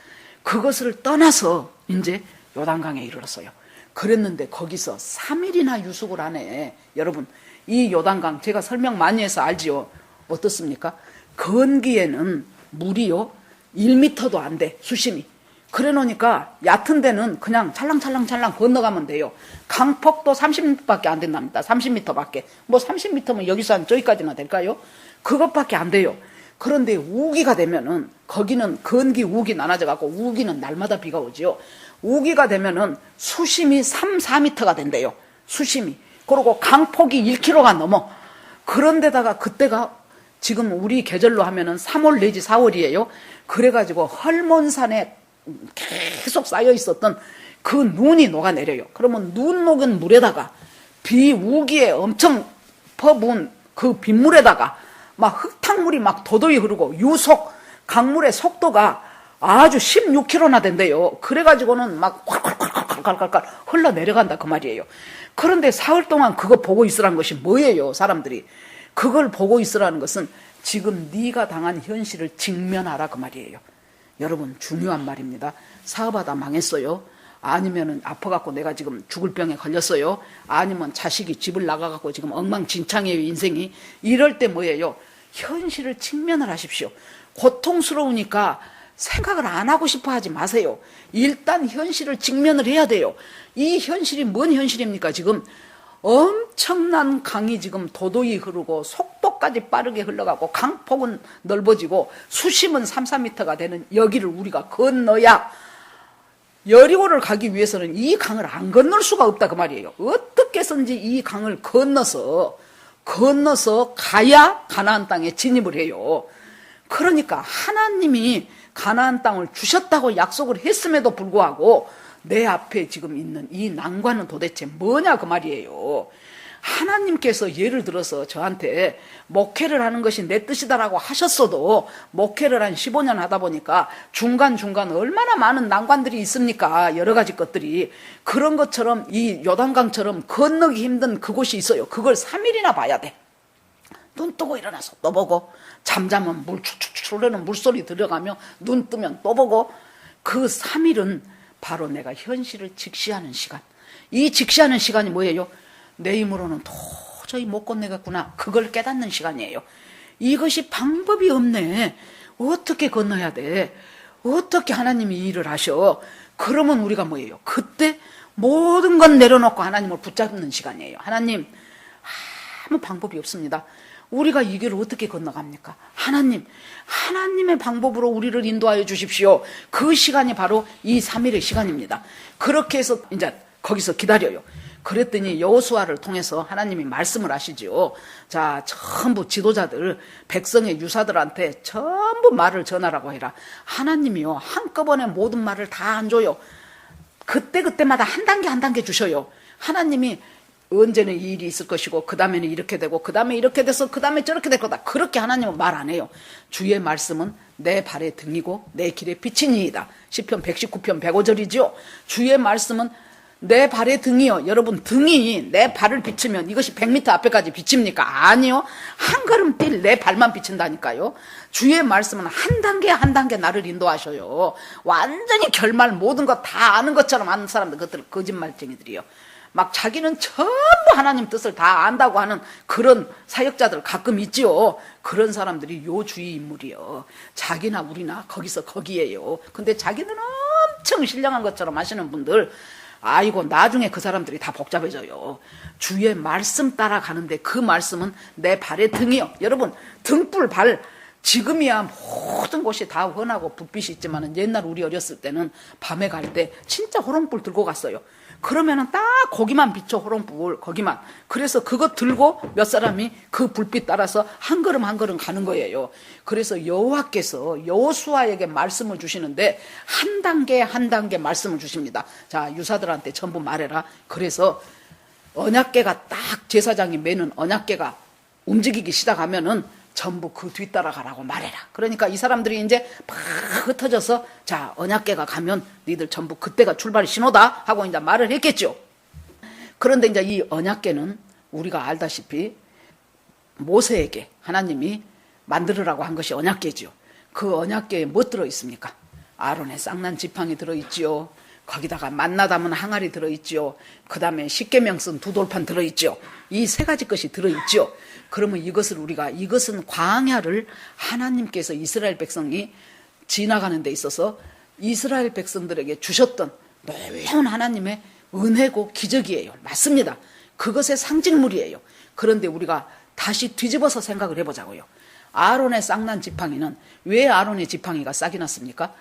그것을 떠나서 이제 요단강에 이르렀어요. 그랬는데 거기서 3일이나 유숙을 하네. 여러분, 이 요단강 제가 설명 많이 해서 알지요? 어떻습니까? 건기에는 물이요 1m도 안 돼, 수심이. 그래 놓으니까 얕은 데는 그냥 찰랑찰랑찰랑 건너가면 돼요. 강폭도 30m밖에 안 된답니다. 30m밖에. 뭐 30m면 여기서 한 저기까지나 될까요? 그것밖에 안 돼요. 그런데 우기가 되면은 거기는 건기 우기 나눠져 갖고 우기는 날마다 비가 오지요. 우기가 되면은 수심이 3, 4m가 된대요. 수심이. 그리고 강폭이 1km가 넘어. 그런데다가 그때가 지금 우리 계절로 하면은 3월 내지 4월이에요. 그래가지고 헐몬산에 계속 쌓여 있었던 그 눈이 녹아내려요. 그러면 눈 녹은 물에다가 비 우기에 엄청 퍼부은 그 빗물에다가 막 흙탕물이 막 도도히 흐르고 유속 강물의 속도가 아주 16km나 된대요. 그래가지고는 막 콸콸콸콸콸콸 흘러내려간다 그 말이에요. 그런데 사흘 동안 그거 보고 있으라는 것이 뭐예요? 사람들이 그걸 보고 있으라는 것은 지금 네가 당한 현실을 직면하라 그 말이에요. 여러분, 중요한 말입니다. 사업하다 망했어요. 아니면은 아파갖고 내가 지금 죽을 병에 걸렸어요. 아니면 자식이 집을 나가갖고 지금 엉망진창이에요, 인생이. 이럴 때 뭐예요? 현실을 직면을 하십시오. 고통스러우니까 생각을 안 하고 싶어 하지 마세요. 일단 현실을 직면을 해야 돼요. 이 현실이 뭔 현실입니까? 지금 엄청난 강이 지금 도도히 흐르고 속도까지 빠르게 흘러가고 강폭은 넓어지고 수심은 3, 4m가 되는 여기를 우리가 건너야 여리고를 가기 위해서는 이 강을 안 건널 수가 없다 그 말이에요. 어떻게 해서든지 이 강을 건너서 가야 가나안 땅에 진입을 해요. 그러니까 하나님이 가나안 땅을 주셨다고 약속을 했음에도 불구하고 내 앞에 지금 있는 이 난관은 도대체 뭐냐 그 말이에요. 하나님께서 예를 들어서 저한테 목회를 하는 것이 내 뜻이다라고 하셨어도 목회를 한 15년 하다 보니까 중간중간 얼마나 많은 난관들이 있습니까? 여러 가지 것들이. 그런 것처럼 이 요단강처럼 건너기 힘든 그곳이 있어요. 그걸 3일이나 봐야 돼. 눈 뜨고 일어나서 또 보고, 잠자면 물 추추추 흐르는 물소리 들어가며 눈 뜨면 또 보고, 그 3일은 바로 내가 현실을 직시하는 시간. 이 직시하는 시간이 뭐예요? 내 힘으로는 도저히 못 건너겠구나. 그걸 깨닫는 시간이에요. 이것이 방법이 없네. 어떻게 건너야 돼? 어떻게 하나님이 이 일을 하셔? 그러면 우리가 뭐예요? 그때 모든 건 내려놓고 하나님을 붙잡는 시간이에요. 하나님, 아무 방법이 없습니다. 우리가 이 길을 어떻게 건너갑니까? 하나님, 하나님의 방법으로 우리를 인도하여 주십시오. 그 시간이 바로 이 3일의 시간입니다. 그렇게 해서 이제 거기서 기다려요. 그랬더니 여호수아를 통해서 하나님이 말씀을 하시죠. 자, 전부 지도자들, 백성의 유사들한테 전부 말을 전하라고 해라. 하나님이요, 한꺼번에 모든 말을 다 안 줘요. 그때그때마다 한 단계 한 단계 주셔요. 하나님이 언제는 이 일이 있을 것이고, 그 다음에는 이렇게 되고, 그 다음에 이렇게 돼서, 그 다음에 저렇게 될 거다. 그렇게 하나님은 말 안 해요. 주의 말씀은 내 발의 등이고 내 길의 빛이니이다. 시편 119편 105절이죠. 주의 말씀은 내 발의 등이요. 여러분, 등이 내 발을 비추면 이것이 100m 앞에까지 비칩니까? 아니요. 한 걸음 뛸 내 발만 비친다니까요. 주의 말씀은 한 단계 한 단계 나를 인도하셔요. 완전히 결말 모든 거 다 아는 것처럼 아는 사람들, 그것들 거짓말쟁이들이요. 막 자기는 전부 하나님 뜻을 다 안다고 하는 그런 사역자들 가끔 있지요. 그런 사람들이 요 주의 인물이요. 자기나 우리나 거기서 거기에요. 근데 자기는 엄청 신령한 것처럼 하시는 분들, 아이고 나중에 그 사람들이 다 복잡해져요. 주의 말씀 따라가는데 그 말씀은 내 발의 등이요. 여러분, 등불 발, 지금이야 모든 곳이 다 훤하고 불빛이 있지만 옛날 우리 어렸을 때는 밤에 갈 때 진짜 호롱불 들고 갔어요. 그러면은 딱 거기만 비춰, 호롱불 거기만. 그래서 그거 들고 몇 사람이 그 불빛 따라서 한 걸음 한 걸음 가는 거예요. 그래서 여호와께서 여호수아에게 말씀을 주시는데 한 단계 한 단계 말씀을 주십니다. 자, 유사들한테 전부 말해라. 그래서 언약궤가 딱 제사장이 매는 언약궤가 움직이기 시작하면은 전부 그 뒤따라 가라고 말해라. 그러니까 이 사람들이 이제 막 흩어져서, 자, 언약궤가 가면 니들 전부 그때가 출발의 신호다 하고 이제 말을 했겠죠. 그런데 이제 이 언약궤는 우리가 알다시피 모세에게 하나님이 만들으라고 한 것이 언약궤죠. 그 언약궤에 뭐 들어있습니까? 아론의 쌍난 지팡이 들어있지요. 거기다가 만나 담은 항아리 들어있지요. 그 다음에 십계명 쓴 두 돌판 들어있죠. 이 세 가지 것이 들어있죠. 그러면 이것을 우리가, 이것은 광야를 하나님께서 이스라엘 백성이 지나가는 데 있어서 이스라엘 백성들에게 주셨던 놀라운 하나님의 은혜고 기적이에요. 맞습니다. 그것의 상징물이에요. 그런데 우리가 다시 뒤집어서 생각을 해보자고요. 아론의 쌍난 지팡이는 왜 아론의 지팡이가 싹이 났습니까?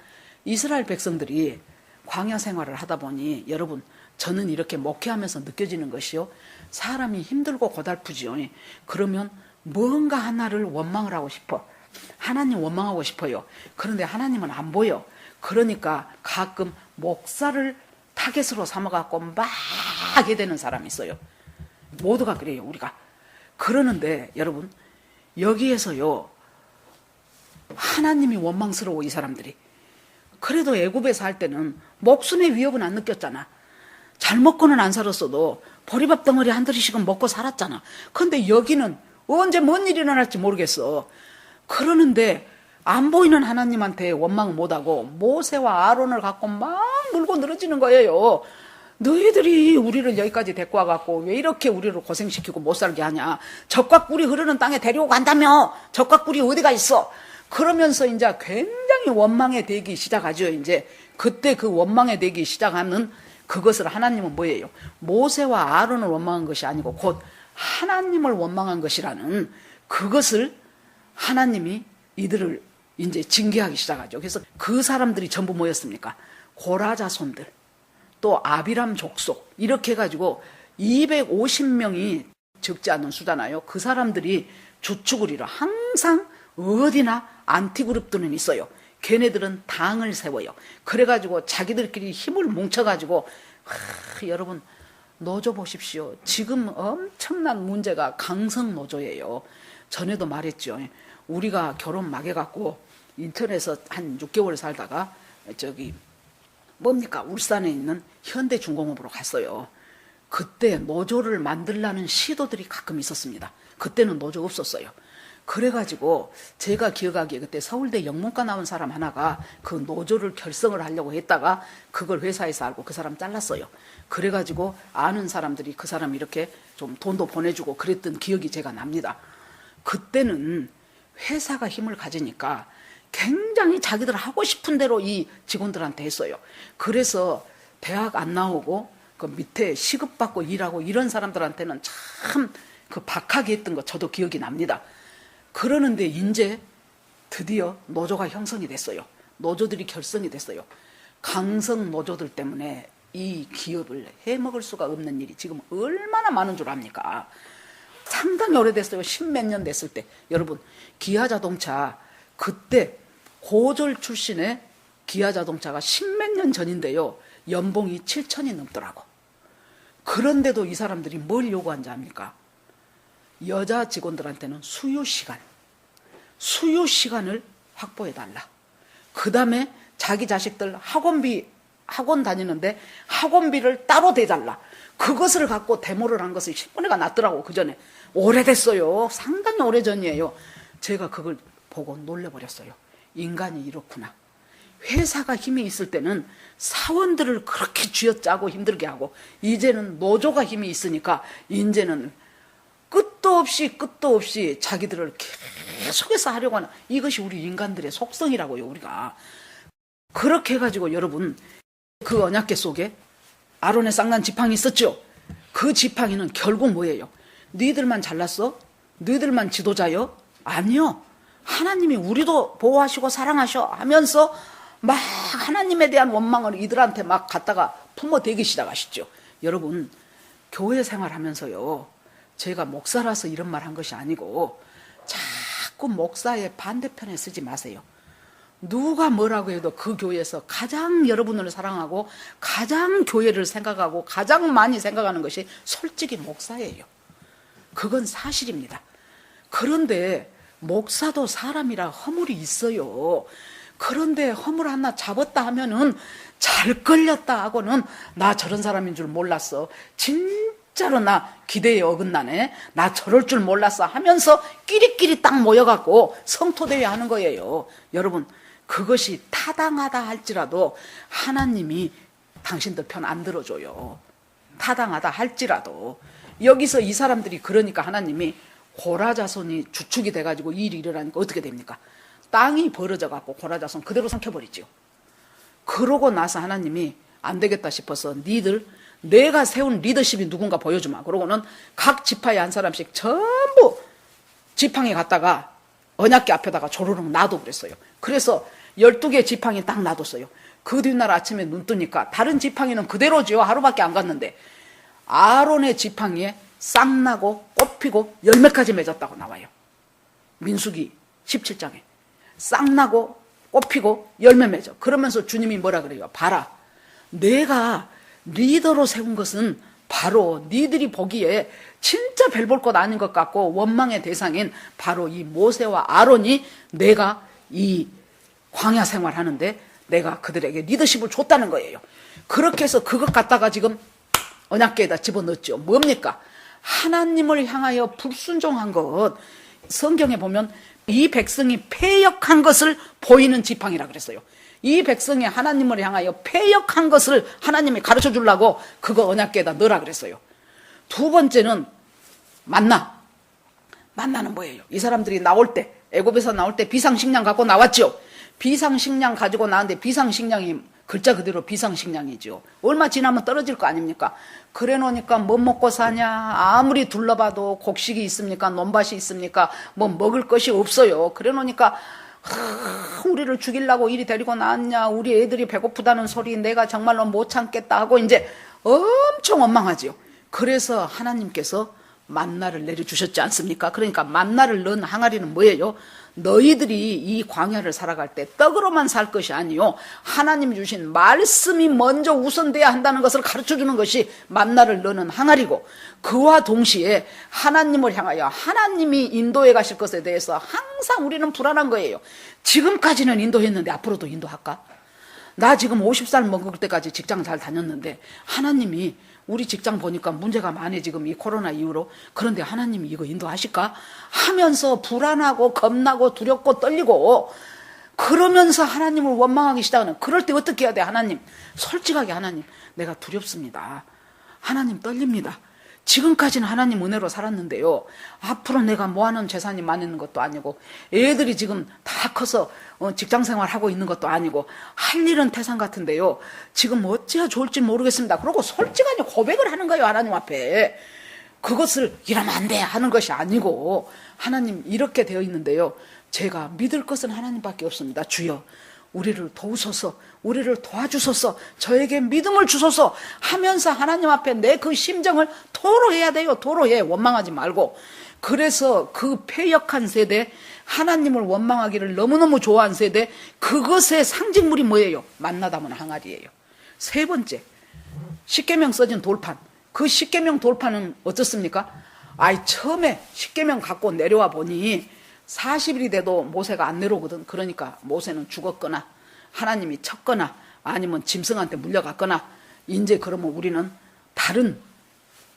이스라엘 백성들이 광야 생활을 하다 보니, 여러분, 저는 이렇게 목회하면서 느껴지는 것이요, 사람이 힘들고 고달프지요. 그러면 뭔가 하나를 원망을 하고 싶어. 하나님 원망하고 싶어요. 그런데 하나님은 안 보여. 그러니까 가끔 목사를 타겟으로 삼아갖고 막 하게 되는 사람이 있어요. 모두가 그래요, 우리가. 그러는데 여러분, 여기에서요, 하나님이 원망스러워, 이 사람들이. 그래도 애굽에 살 때는 목숨의 위협은 안 느꼈잖아. 잘 먹고는 안 살았어도 보리밥 덩어리 한 그릇씩은 먹고 살았잖아. 근데 여기는 언제 뭔 일이 일어날지 모르겠어. 그러는데 안 보이는 하나님한테 원망을 못하고 모세와 아론을 갖고 막 물고 늘어지는 거예요. 너희들이 우리를 여기까지 데리고 와갖고 왜 이렇게 우리를 고생시키고 못 살게 하냐. 적과 꿀이 흐르는 땅에 데리고 간다며. 적과 꿀이 어디가 있어. 그러면서 이제 굉장히 원망에 대기 시작하죠. 이제 그때 그 원망에 대기 시작하는 그것을 하나님은 뭐예요? 모세와 아론을 원망한 것이 아니고 곧 하나님을 원망한 것이라는 그것을 하나님이 이들을 이제 징계하기 시작하죠. 그래서 그 사람들이 전부 뭐였습니까? 고라 자손들, 또 아비람 족속, 이렇게 해가지고 250명이 적지 않은 수잖아요. 그 사람들이 주축을 이뤄 항상 어디나 안티그룹들은 있어요. 걔네들은 당을 세워요. 그래가지고 자기들끼리 힘을 뭉쳐가지고, 여러분 노조 보십시오. 지금 엄청난 문제가 강성 노조예요. 전에도 말했죠. 우리가 결혼 막 해갖고 인천에서 한 6개월 살다가 저기 뭡니까, 울산에 있는 현대중공업으로 갔어요. 그때 노조를 만들라는 시도들이 가끔 있었습니다. 그때는 노조 없었어요. 그래가지고 제가 기억하기에 그때 서울대 영문과 나온 사람 하나가 그 노조를 결성을 하려고 했다가 그걸 회사에서 알고 그 사람 잘랐어요. 그래가지고 아는 사람들이 그 사람 이렇게 좀 돈도 보내주고 그랬던 기억이 제가 납니다. 그때는 회사가 힘을 가지니까 굉장히 자기들 하고 싶은 대로 이 직원들한테 했어요. 그래서 대학 안 나오고 그 밑에 시급받고 일하고 이런 사람들한테는 참 그 박하게 했던 거 저도 기억이 납니다. 그러는데 이제 드디어 노조가 형성이 됐어요. 노조들이 결성이 됐어요. 강성 노조들 때문에 이 기업을 해먹을 수가 없는 일이 지금 얼마나 많은 줄 압니까? 상당히 오래됐어요. 10몇 년 됐을 때. 여러분, 기아자동차 그때 고졸 출신의 기아자동차가 10몇 년 전인데요, 연봉이 7천이 넘더라고. 그런데도 이 사람들이 뭘 요구한지 압니까? 여자 직원들한테는 수유 시간을 확보해달라. 그 다음에 자기 자식들 학원비 학원 다니는데 학원비를 따로 대달라. 그것을 갖고 데모를 한 것이 신문에가 났더라고. 그 전에 오래됐어요. 상당히 오래전이에요. 제가 그걸 보고 놀래버렸어요. 인간이 이렇구나. 회사가 힘이 있을 때는 사원들을 그렇게 쥐어짜고 힘들게 하고, 이제는 노조가 힘이 있으니까 이제는 끝도 없이 자기들을 계속해서 하려고 하는, 이것이 우리 인간들의 속성이라고요. 우리가 그렇게 해가지고 여러분, 그 언약궤 속에 아론의 쌍난 지팡이 있었죠. 그 지팡이는 결국 뭐예요? 너희들만 잘났어? 너희들만 지도자요? 아니요. 하나님이 우리도 보호하시고 사랑하셔 하면서 막 하나님에 대한 원망을 이들한테 막 갖다가 품어대기 시작하시죠. 여러분, 교회 생활하면서요, 제가 목사라서 이런 말 한 것이 아니고 자꾸 목사의 반대편에 쓰지 마세요. 누가 뭐라고 해도 그 교회에서 가장 여러분을 사랑하고 가장 교회를 생각하고 가장 많이 생각하는 것이 솔직히 목사예요. 그건 사실입니다. 그런데 목사도 사람이라 허물이 있어요. 그런데 허물 하나 잡았다 하면은 잘 걸렸다 하고는 나 저런 사람인 줄 몰랐어. 진짜로 나 기대에 어긋나네. 나 저럴 줄 몰랐어 하면서 끼리끼리 딱 모여갖고 성토대회 하는 거예요. 여러분, 그것이 타당하다 할지라도 하나님이 당신들 편 안 들어줘요. 타당하다 할지라도. 여기서 이 사람들이 그러니까 하나님이 고라자손이 주축이 돼가지고 이 일이 일어나니까 어떻게 됩니까? 땅이 벌어져갖고 고라자손 그대로 삼켜버리죠. 그러고 나서 하나님이 안 되겠다 싶어서 니들 내가 세운 리더십이 누군가 보여주마. 그러고는 각 지파에 한 사람씩 전부 지팡이 갖다가 언약궤 앞에다가 조르륵 놔둬 그랬어요. 그래서 12개 지팡이 딱 놔뒀어요. 그 뒷날 아침에 눈 뜨니까 다른 지팡이는 그대로죠. 하루밖에 안 갔는데 아론의 지팡이에 싹나고 꽃피고 열매까지 맺었다고 나와요. 민수기 17장에 싹나고 꽃피고 열매 맺어. 그러면서 주님이 뭐라 그래요? 봐라, 내가 리더로 세운 것은 바로 니들이 보기에 진짜 별 볼 것 아닌 것 같고 원망의 대상인 바로 이 모세와 아론이 내가 이 광야 생활하는데 내가 그들에게 리더십을 줬다는 거예요. 그렇게 해서 그것 갖다가 지금 언약궤에다 집어넣었죠. 뭡니까? 하나님을 향하여 불순종한 것. 성경에 보면 이 백성이 패역한 것을 보이는 지팡이라 그랬어요. 이 백성이 하나님을 향하여 패역한 것을 하나님이 가르쳐 주려고 그거 언약궤에다 넣으라 그랬어요. 두 번째는 만나는 뭐예요? 이 사람들이 나올 때, 애굽에서 나올 때 비상식량 갖고 나왔죠. 비상식량 가지고 나왔는데 비상식량이 글자 그대로 비상식량이죠. 얼마 지나면 떨어질 거 아닙니까? 그래 놓으니까 뭐 먹고 사냐? 아무리 둘러봐도 곡식이 있습니까? 논밭이 있습니까? 뭐 먹을 것이 없어요. 그래 놓으니까 우리를 죽이려고 이리 데리고 나왔냐? 우리 애들이 배고프다는 소리 내가 정말로 못 참겠다 하고 이제 엄청 원망하죠. 그래서 하나님께서 만나를 내려주셨지 않습니까? 그러니까 만나를 넣은 항아리는 뭐예요? 너희들이 이 광야를 살아갈 때 떡으로만 살 것이 아니요, 하나님이 주신 말씀이 먼저 우선돼야 한다는 것을 가르쳐주는 것이 만나를 넣는 항아리고, 그와 동시에 하나님을 향하여 하나님이 인도해 가실 것에 대해서 항상 우리는 불안한 거예요. 지금까지는 인도했는데 앞으로도 인도할까? 나 지금 50살 먹을 때까지 직장 잘 다녔는데 하나님이 우리 직장 보니까 문제가 많이 지금 이 코로나 이후로, 그런데 하나님이 이거 인도하실까? 하면서 불안하고 겁나고 두렵고 떨리고 그러면서 하나님을 원망하기 시작하는, 그럴 때 어떻게 해야 돼? 하나님, 솔직하게 하나님, 내가 두렵습니다. 하나님 떨립니다. 지금까지는 하나님 은혜로 살았는데요, 앞으로 내가 모아놓은 재산이 많은 것도 아니고 애들이 지금 다 커서 직장생활 하고 있는 것도 아니고 할 일은 태산 같은데요, 지금 어찌해야 좋을지 모르겠습니다. 그러고 솔직하게 고백을 하는 거예요. 하나님 앞에. 그것을 이러면 안 돼 하는 것이 아니고, 하나님 이렇게 되어 있는데요, 제가 믿을 것은 하나님밖에 없습니다. 주여 우리를 도우소서, 우리를 도와주소서, 저에게 믿음을 주소서 하면서 하나님 앞에 내 그 심정을 토로해야 돼요. 토로해. 원망하지 말고. 그래서 그 패역한 세대, 하나님을 원망하기를 너무너무 좋아한 세대, 그것의 상징물이 뭐예요? 만나 담은 항아리예요. 세 번째, 십계명 써진 돌판. 그 십계명 돌판은 어떻습니까? 처음에 십계명 갖고 내려와 보니 40일이 돼도 모세가 안 내려오거든. 그러니까 모세는 죽었거나 하나님이 쳤거나 아니면 짐승한테 물려갔거나 이제 그러면 우리는 다른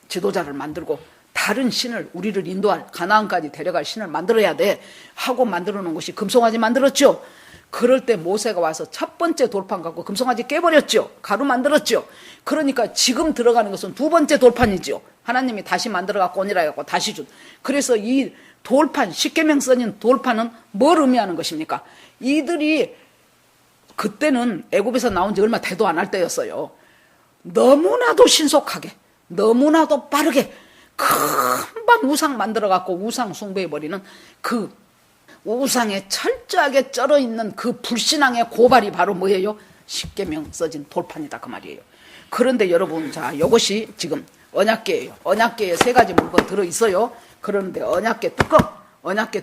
지도자를 만들고 다른 신을 우리를 인도할 가나안까지 데려갈 신을 만들어야 돼 하고 만들어 놓은 것이 금송아지 만들었죠. 그럴 때 모세가 와서 첫 번째 돌판 갖고 금송아지 깨버렸죠. 가루 만들었죠. 그러니까 지금 들어가는 것은 두 번째 돌판이죠. 하나님이 다시 만들어 갖고 오니라 해갖고 다시 준. 그래서 이 돌판, 십계명 써진 돌판은 뭘 의미하는 것입니까? 이들이 그때는 애굽에서 나온 지 얼마 되도 안 할 때였어요. 너무나도 신속하게, 너무나도 빠르게 금방 우상 만들어 갖고 우상 숭배해버리는 그 우상에 철저하게 쩔어 있는 그 불신앙의 고발이 바로 뭐예요? 십계명 써진 돌판이다 그 말이에요. 그런데 여러분, 자, 이것이 지금 언약궤예요. 언약궤에 세 가지 물건 들어 있어요. 그런데 언약궤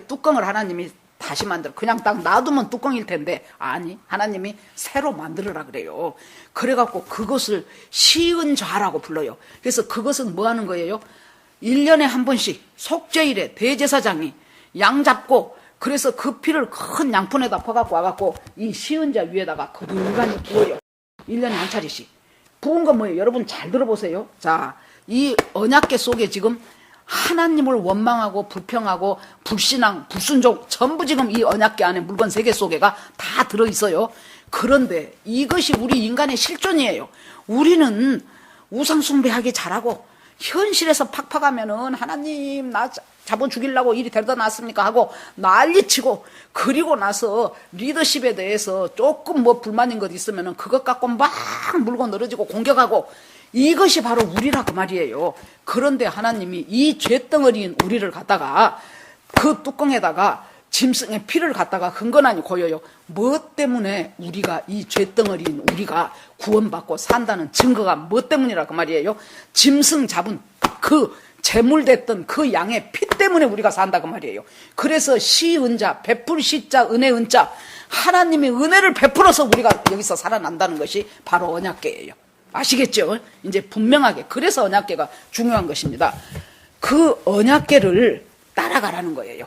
뚜껑을 하나님이 다시 만들어. 그냥 딱 놔두면 뚜껑일 텐데 아니, 하나님이 새로 만들으라 그래요. 그래갖고 그것을 시은좌라고 불러요. 그래서 그것은 뭐 하는 거예요? 1년에 한 번씩 속죄일에 대제사장이 양 잡고 그래서 그 피를 큰 양푼에다 퍼갖고 와갖고 이 시은자 위에다가 거들간히 부어요. 1년에 한 차례씩. 부은 건 뭐예요? 여러분 잘 들어보세요. 자, 이 언약궤 속에 지금 하나님을 원망하고 불평하고 불신앙, 불순종 전부 지금 이 언약궤 안에 물건 3개 속에가 다 들어있어요. 그런데 이것이 우리 인간의 실존이에요. 우리는 우상 숭배하기 잘하고 현실에서 팍팍하면은 하나님 나 잡아 죽이려고 이리 데려다 놨습니까 하고 난리치고, 그리고 나서 리더십에 대해서 조금 뭐 불만인 것 있으면은 그것 갖고 막 물고 늘어지고 공격하고, 이것이 바로 우리라 그 말이에요. 그런데 하나님이 이 죄덩어리인 우리를 갖다가 그 뚜껑에다가 짐승의 피를 갖다가 흥건하니 고여요. 뭐 때문에 우리가 이 죄덩어리인 우리가 구원받고 산다는 증거가 뭐 때문이라 그 말이에요. 짐승 잡은 그 제물됐던 그 양의 피 때문에 우리가 산다 그 말이에요. 그래서 시은자, 베풀 시자, 은혜 은자, 하나님이 은혜를 베풀어서 우리가 여기서 살아난다는 것이 바로 언약궤예요. 아시겠죠? 이제 분명하게. 그래서 언약궤가 중요한 것입니다. 그 언약궤를 따라가라는 거예요.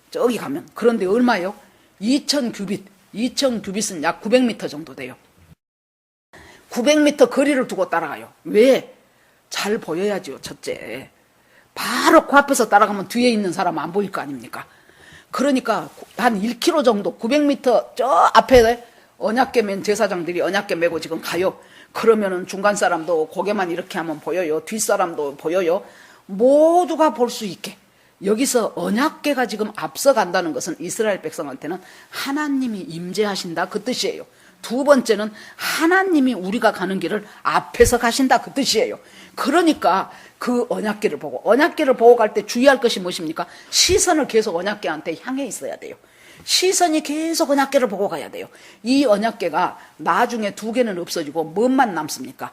저기 가면. 그런데 얼마예요? 2000규빗. 2000규빗은 약 900m 정도 돼요. 900m 거리를 두고 따라가요. 왜? 잘 보여야죠, 첫째. 바로 그 앞에서 따라가면 뒤에 있는 사람은 안 보일 거 아닙니까? 그러니까 한 1km 정도, 900m 저 앞에 언약궤 맨 제사장들이 언약궤 메고 지금 가요. 그러면은 중간 사람도 고개만 이렇게 하면 보여요. 뒷사람도 보여요. 모두가 볼 수 있게. 여기서 언약궤가 지금 앞서간다는 것은 이스라엘 백성한테는 하나님이 임재하신다 그 뜻이에요. 두 번째는 하나님이 우리가 가는 길을 앞에서 가신다 그 뜻이에요. 그러니까 그 언약궤를 보고 갈 때 주의할 것이 무엇입니까? 시선을 계속 언약궤한테 향해 있어야 돼요. 시선이 계속 언약궤를 보고 가야 돼요. 이 언약궤가 나중에 2개는 없어지고 뭐만 남습니까?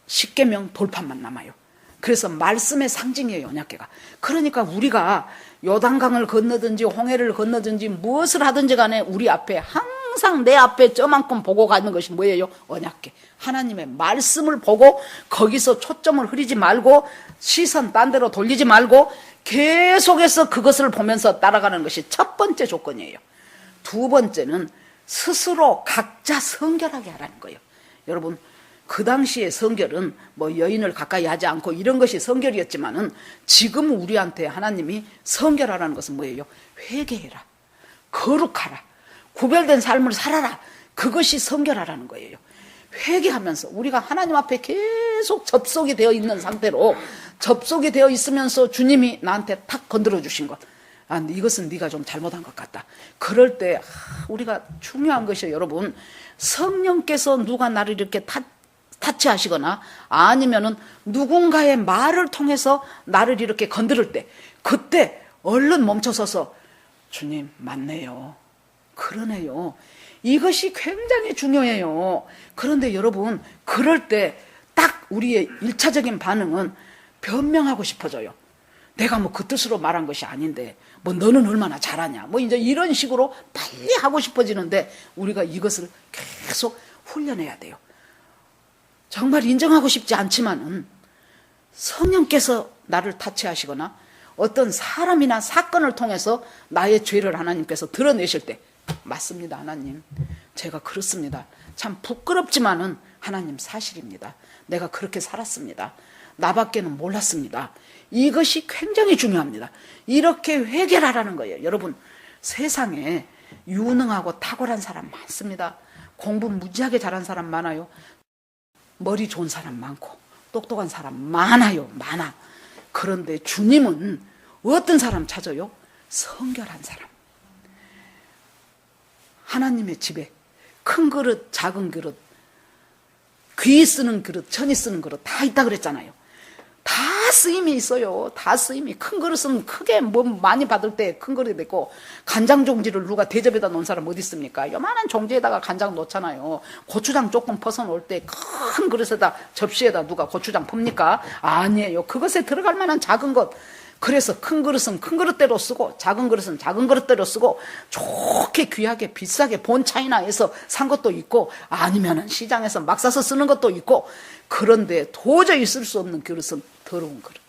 십계명 돌판만 남아요. 그래서 말씀의 상징이에요, 언약궤가. 그러니까 우리가 요단강을 건너든지 홍해를 건너든지 무엇을 하든지 간에 우리 앞에 항상 내 앞에 저만큼 보고 가는 것이 뭐예요? 언약궤. 하나님의 말씀을 보고 거기서 초점을 흐리지 말고 시선 딴 데로 돌리지 말고 계속해서 그것을 보면서 따라가는 것이 첫 번째 조건이에요. 두 번째는 스스로 각자 성결하게 하라는 거예요. 여러분, 그 당시의 성결은 뭐 여인을 가까이 하지 않고 이런 것이 성결이었지만은 지금 우리한테 하나님이 성결하라는 것은 뭐예요? 회개해라, 거룩하라, 구별된 삶을 살아라. 그것이 성결하라는 거예요. 회개하면서 우리가 하나님 앞에 계속 접속이 되어 있는 상태로, 접속이 되어 있으면서 주님이 나한테 탁 건드려 주신 것, 아, 이것은 네가 좀 잘못한 것 같다. 그럴 때 우리가 중요한 것이 여러분, 성령께서 누가 나를 이렇게 타치하시거나 아니면은 누군가의 말을 통해서 나를 이렇게 건드릴 때, 그때 얼른 멈춰서서 주님 맞네요, 그러네요, 이것이 굉장히 중요해요. 그런데 여러분, 그럴 때 딱 우리의 1차적인 반응은 변명하고 싶어져요. 내가 뭐 그 뜻으로 말한 것이 아닌데 뭐 너는 얼마나 잘하냐, 뭐 이제 이런 식으로 빨리 하고 싶어지는데 우리가 이것을 계속 훈련해야 돼요. 정말 인정하고 싶지 않지만은 성령께서 나를 타치하시거나 어떤 사람이나 사건을 통해서 나의 죄를 하나님께서 드러내실 때, 맞습니다 하나님, 제가 그렇습니다, 참 부끄럽지만은 하나님 사실입니다. 내가 그렇게 살았습니다. 나밖에는 몰랐습니다. 이것이 굉장히 중요합니다. 이렇게 회개를 하라는 거예요. 여러분, 세상에 유능하고 탁월한 사람 많습니다. 공부 무지하게 잘한 사람 많아요. 머리 좋은 사람 많고 똑똑한 사람 많아요. 많아. 그런데 주님은 어떤 사람 찾아요? 성결한 사람. 하나님의 집에 큰 그릇, 작은 그릇, 귀 쓰는 그릇, 천이 쓰는 그릇 다 있다 그랬잖아요. 다 쓰임이 있어요. 다 쓰임이. 큰 그릇은 크게 뭐 많이 받을 때 큰 그릇이 있고, 간장 종지를 누가 대접에다 놓은 사람 어디 있습니까? 요만한 종지에다가 간장 놓잖아요. 고추장 조금 퍼서 놓을 때 큰 그릇에다, 접시에다 누가 고추장 풉니까? 아니에요. 그것에 들어갈 만한 작은 것. 그래서 큰 그릇은 큰 그릇대로 쓰고 작은 그릇은 작은 그릇대로 쓰고, 좋게 귀하게 비싸게 본 차이나에서 산 것도 있고, 아니면은 시장에서 막 사서 쓰는 것도 있고. 그런데 도저히 쓸 수 없는 그릇은 더러운 그릇.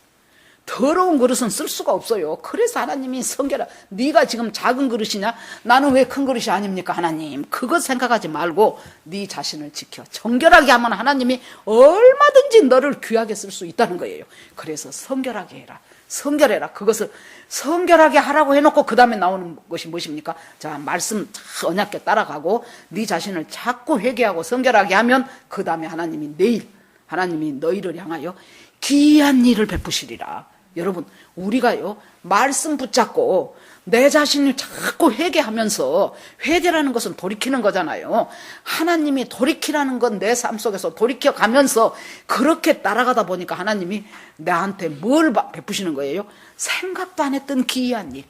더러운 그릇은 쓸 수가 없어요. 그래서 하나님이 성결하, 네가 지금 작은 그릇이냐? 나는 왜 큰 그릇이 아닙니까? 하나님, 그것 생각하지 말고 네 자신을 지켜. 정결하게 하면 하나님이 얼마든지 너를 귀하게 쓸 수 있다는 거예요. 그래서 성결하게 해라. 성결해라. 그것을 성결하게 하라고 해놓고 그 다음에 나오는 것이 무엇입니까? 자, 말씀 언약궤 따라가고 네 자신을 자꾸 회개하고 성결하게 하면 그 다음에 하나님이 내일, 하나님이 너희를 향하여 귀한 일을 베푸시리라. 여러분, 우리가요, 말씀 붙잡고 내 자신을 자꾸 회개하면서, 회개라는 것은 돌이키는 거잖아요. 하나님이 돌이키라는 건 내 삶 속에서 돌이켜가면서 그렇게 따라가다 보니까 하나님이 나한테 뭘 베푸시는 거예요? 생각도 안 했던 기이한 일,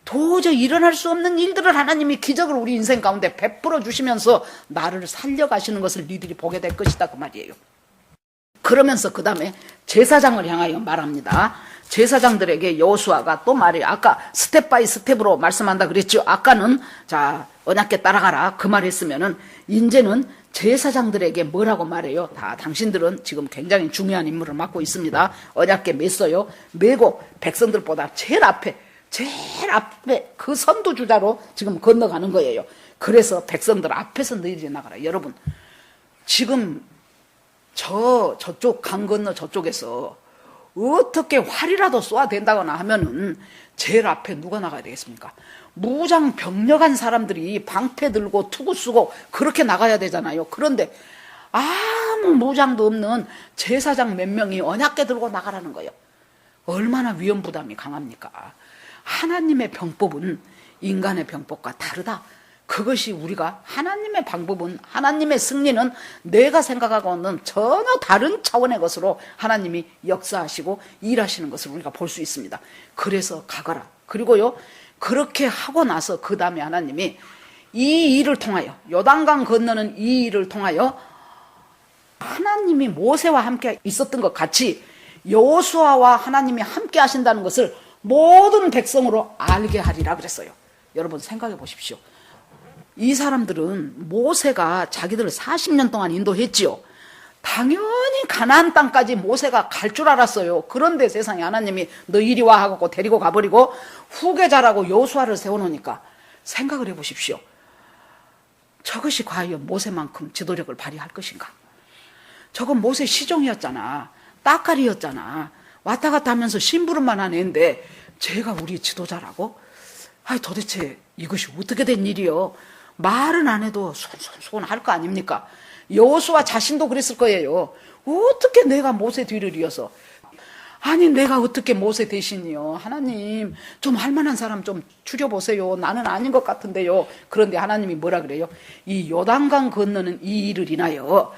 도저히 일어날 수 없는 일들을 하나님이 기적을 우리 인생 가운데 베풀어 주시면서 나를 살려가시는 것을 니들이 보게 될 것이다, 그 말이에요. 그러면서 그 다음에 제사장을 향하여 말합니다. 제사장들에게 여호수아가 또 말해요. 아까 스텝 바이 스텝으로 말씀한다 그랬죠. 아까는 자, 언약궤 따라가라 그 말 했으면은 이제는 제사장들에게 뭐라고 말해요? 다 당신들은 지금 굉장히 중요한 임무를 맡고 있습니다. 언약궤 맸어요. 메고 백성들보다 제일 앞에 그 선두주자로 지금 건너가는 거예요. 그래서 백성들 앞에서 너희들이 나가라. 여러분, 지금 저쪽 강 건너 저쪽에서 어떻게 활이라도 쏘아 된다거나 하면은 제일 앞에 누가 나가야 되겠습니까? 무장 병력한 사람들이 방패 들고 투구 쓰고 그렇게 나가야 되잖아요. 그런데 아무 무장도 없는 제사장 몇 명이 언약궤 들고 나가라는 거예요. 얼마나 위험 부담이 강합니까? 하나님의 병법은 인간의 병법과 다르다. 그것이 우리가 하나님의 방법은, 하나님의 승리는 내가 생각하고는 전혀 다른 차원의 것으로 하나님이 역사하시고 일하시는 것을 우리가 볼 수 있습니다. 그래서 가거라. 그리고요, 그렇게 하고 나서 그 다음에 하나님이 이 일을 통하여, 요단강 건너는 이 일을 통하여 하나님이 모세와 함께 있었던 것 같이 여호수아와 하나님이 함께 하신다는 것을 모든 백성으로 알게 하리라 그랬어요. 여러분 생각해 보십시오. 이 사람들은 모세가 자기들을 40년 동안 인도했지요. 당연히 가나안 땅까지 모세가 갈 줄 알았어요. 그런데 세상에 하나님이 너 이리 와 하고 데리고 가버리고 후계자라고 여호수아를 세워놓으니까 생각을 해보십시오. 저것이 과연 모세만큼 지도력을 발휘할 것인가? 저건 모세 시종이었잖아. 따까리였잖아. 왔다 갔다 하면서 심부름만 한 애인데 제가 우리 지도자라고? 아니 도대체 이것이 어떻게 된 일이요? 말은 안 해도 손 할 거 아닙니까? 여호수아 자신도 그랬을 거예요. 어떻게 내가 모세 뒤를 이어서, 아니 내가 어떻게 모세 대신이요? 하나님 좀 할 만한 사람 좀 추려보세요. 나는 아닌 것 같은데요. 그런데 하나님이 뭐라 그래요? 이 요단강 건너는 이 일을 인하여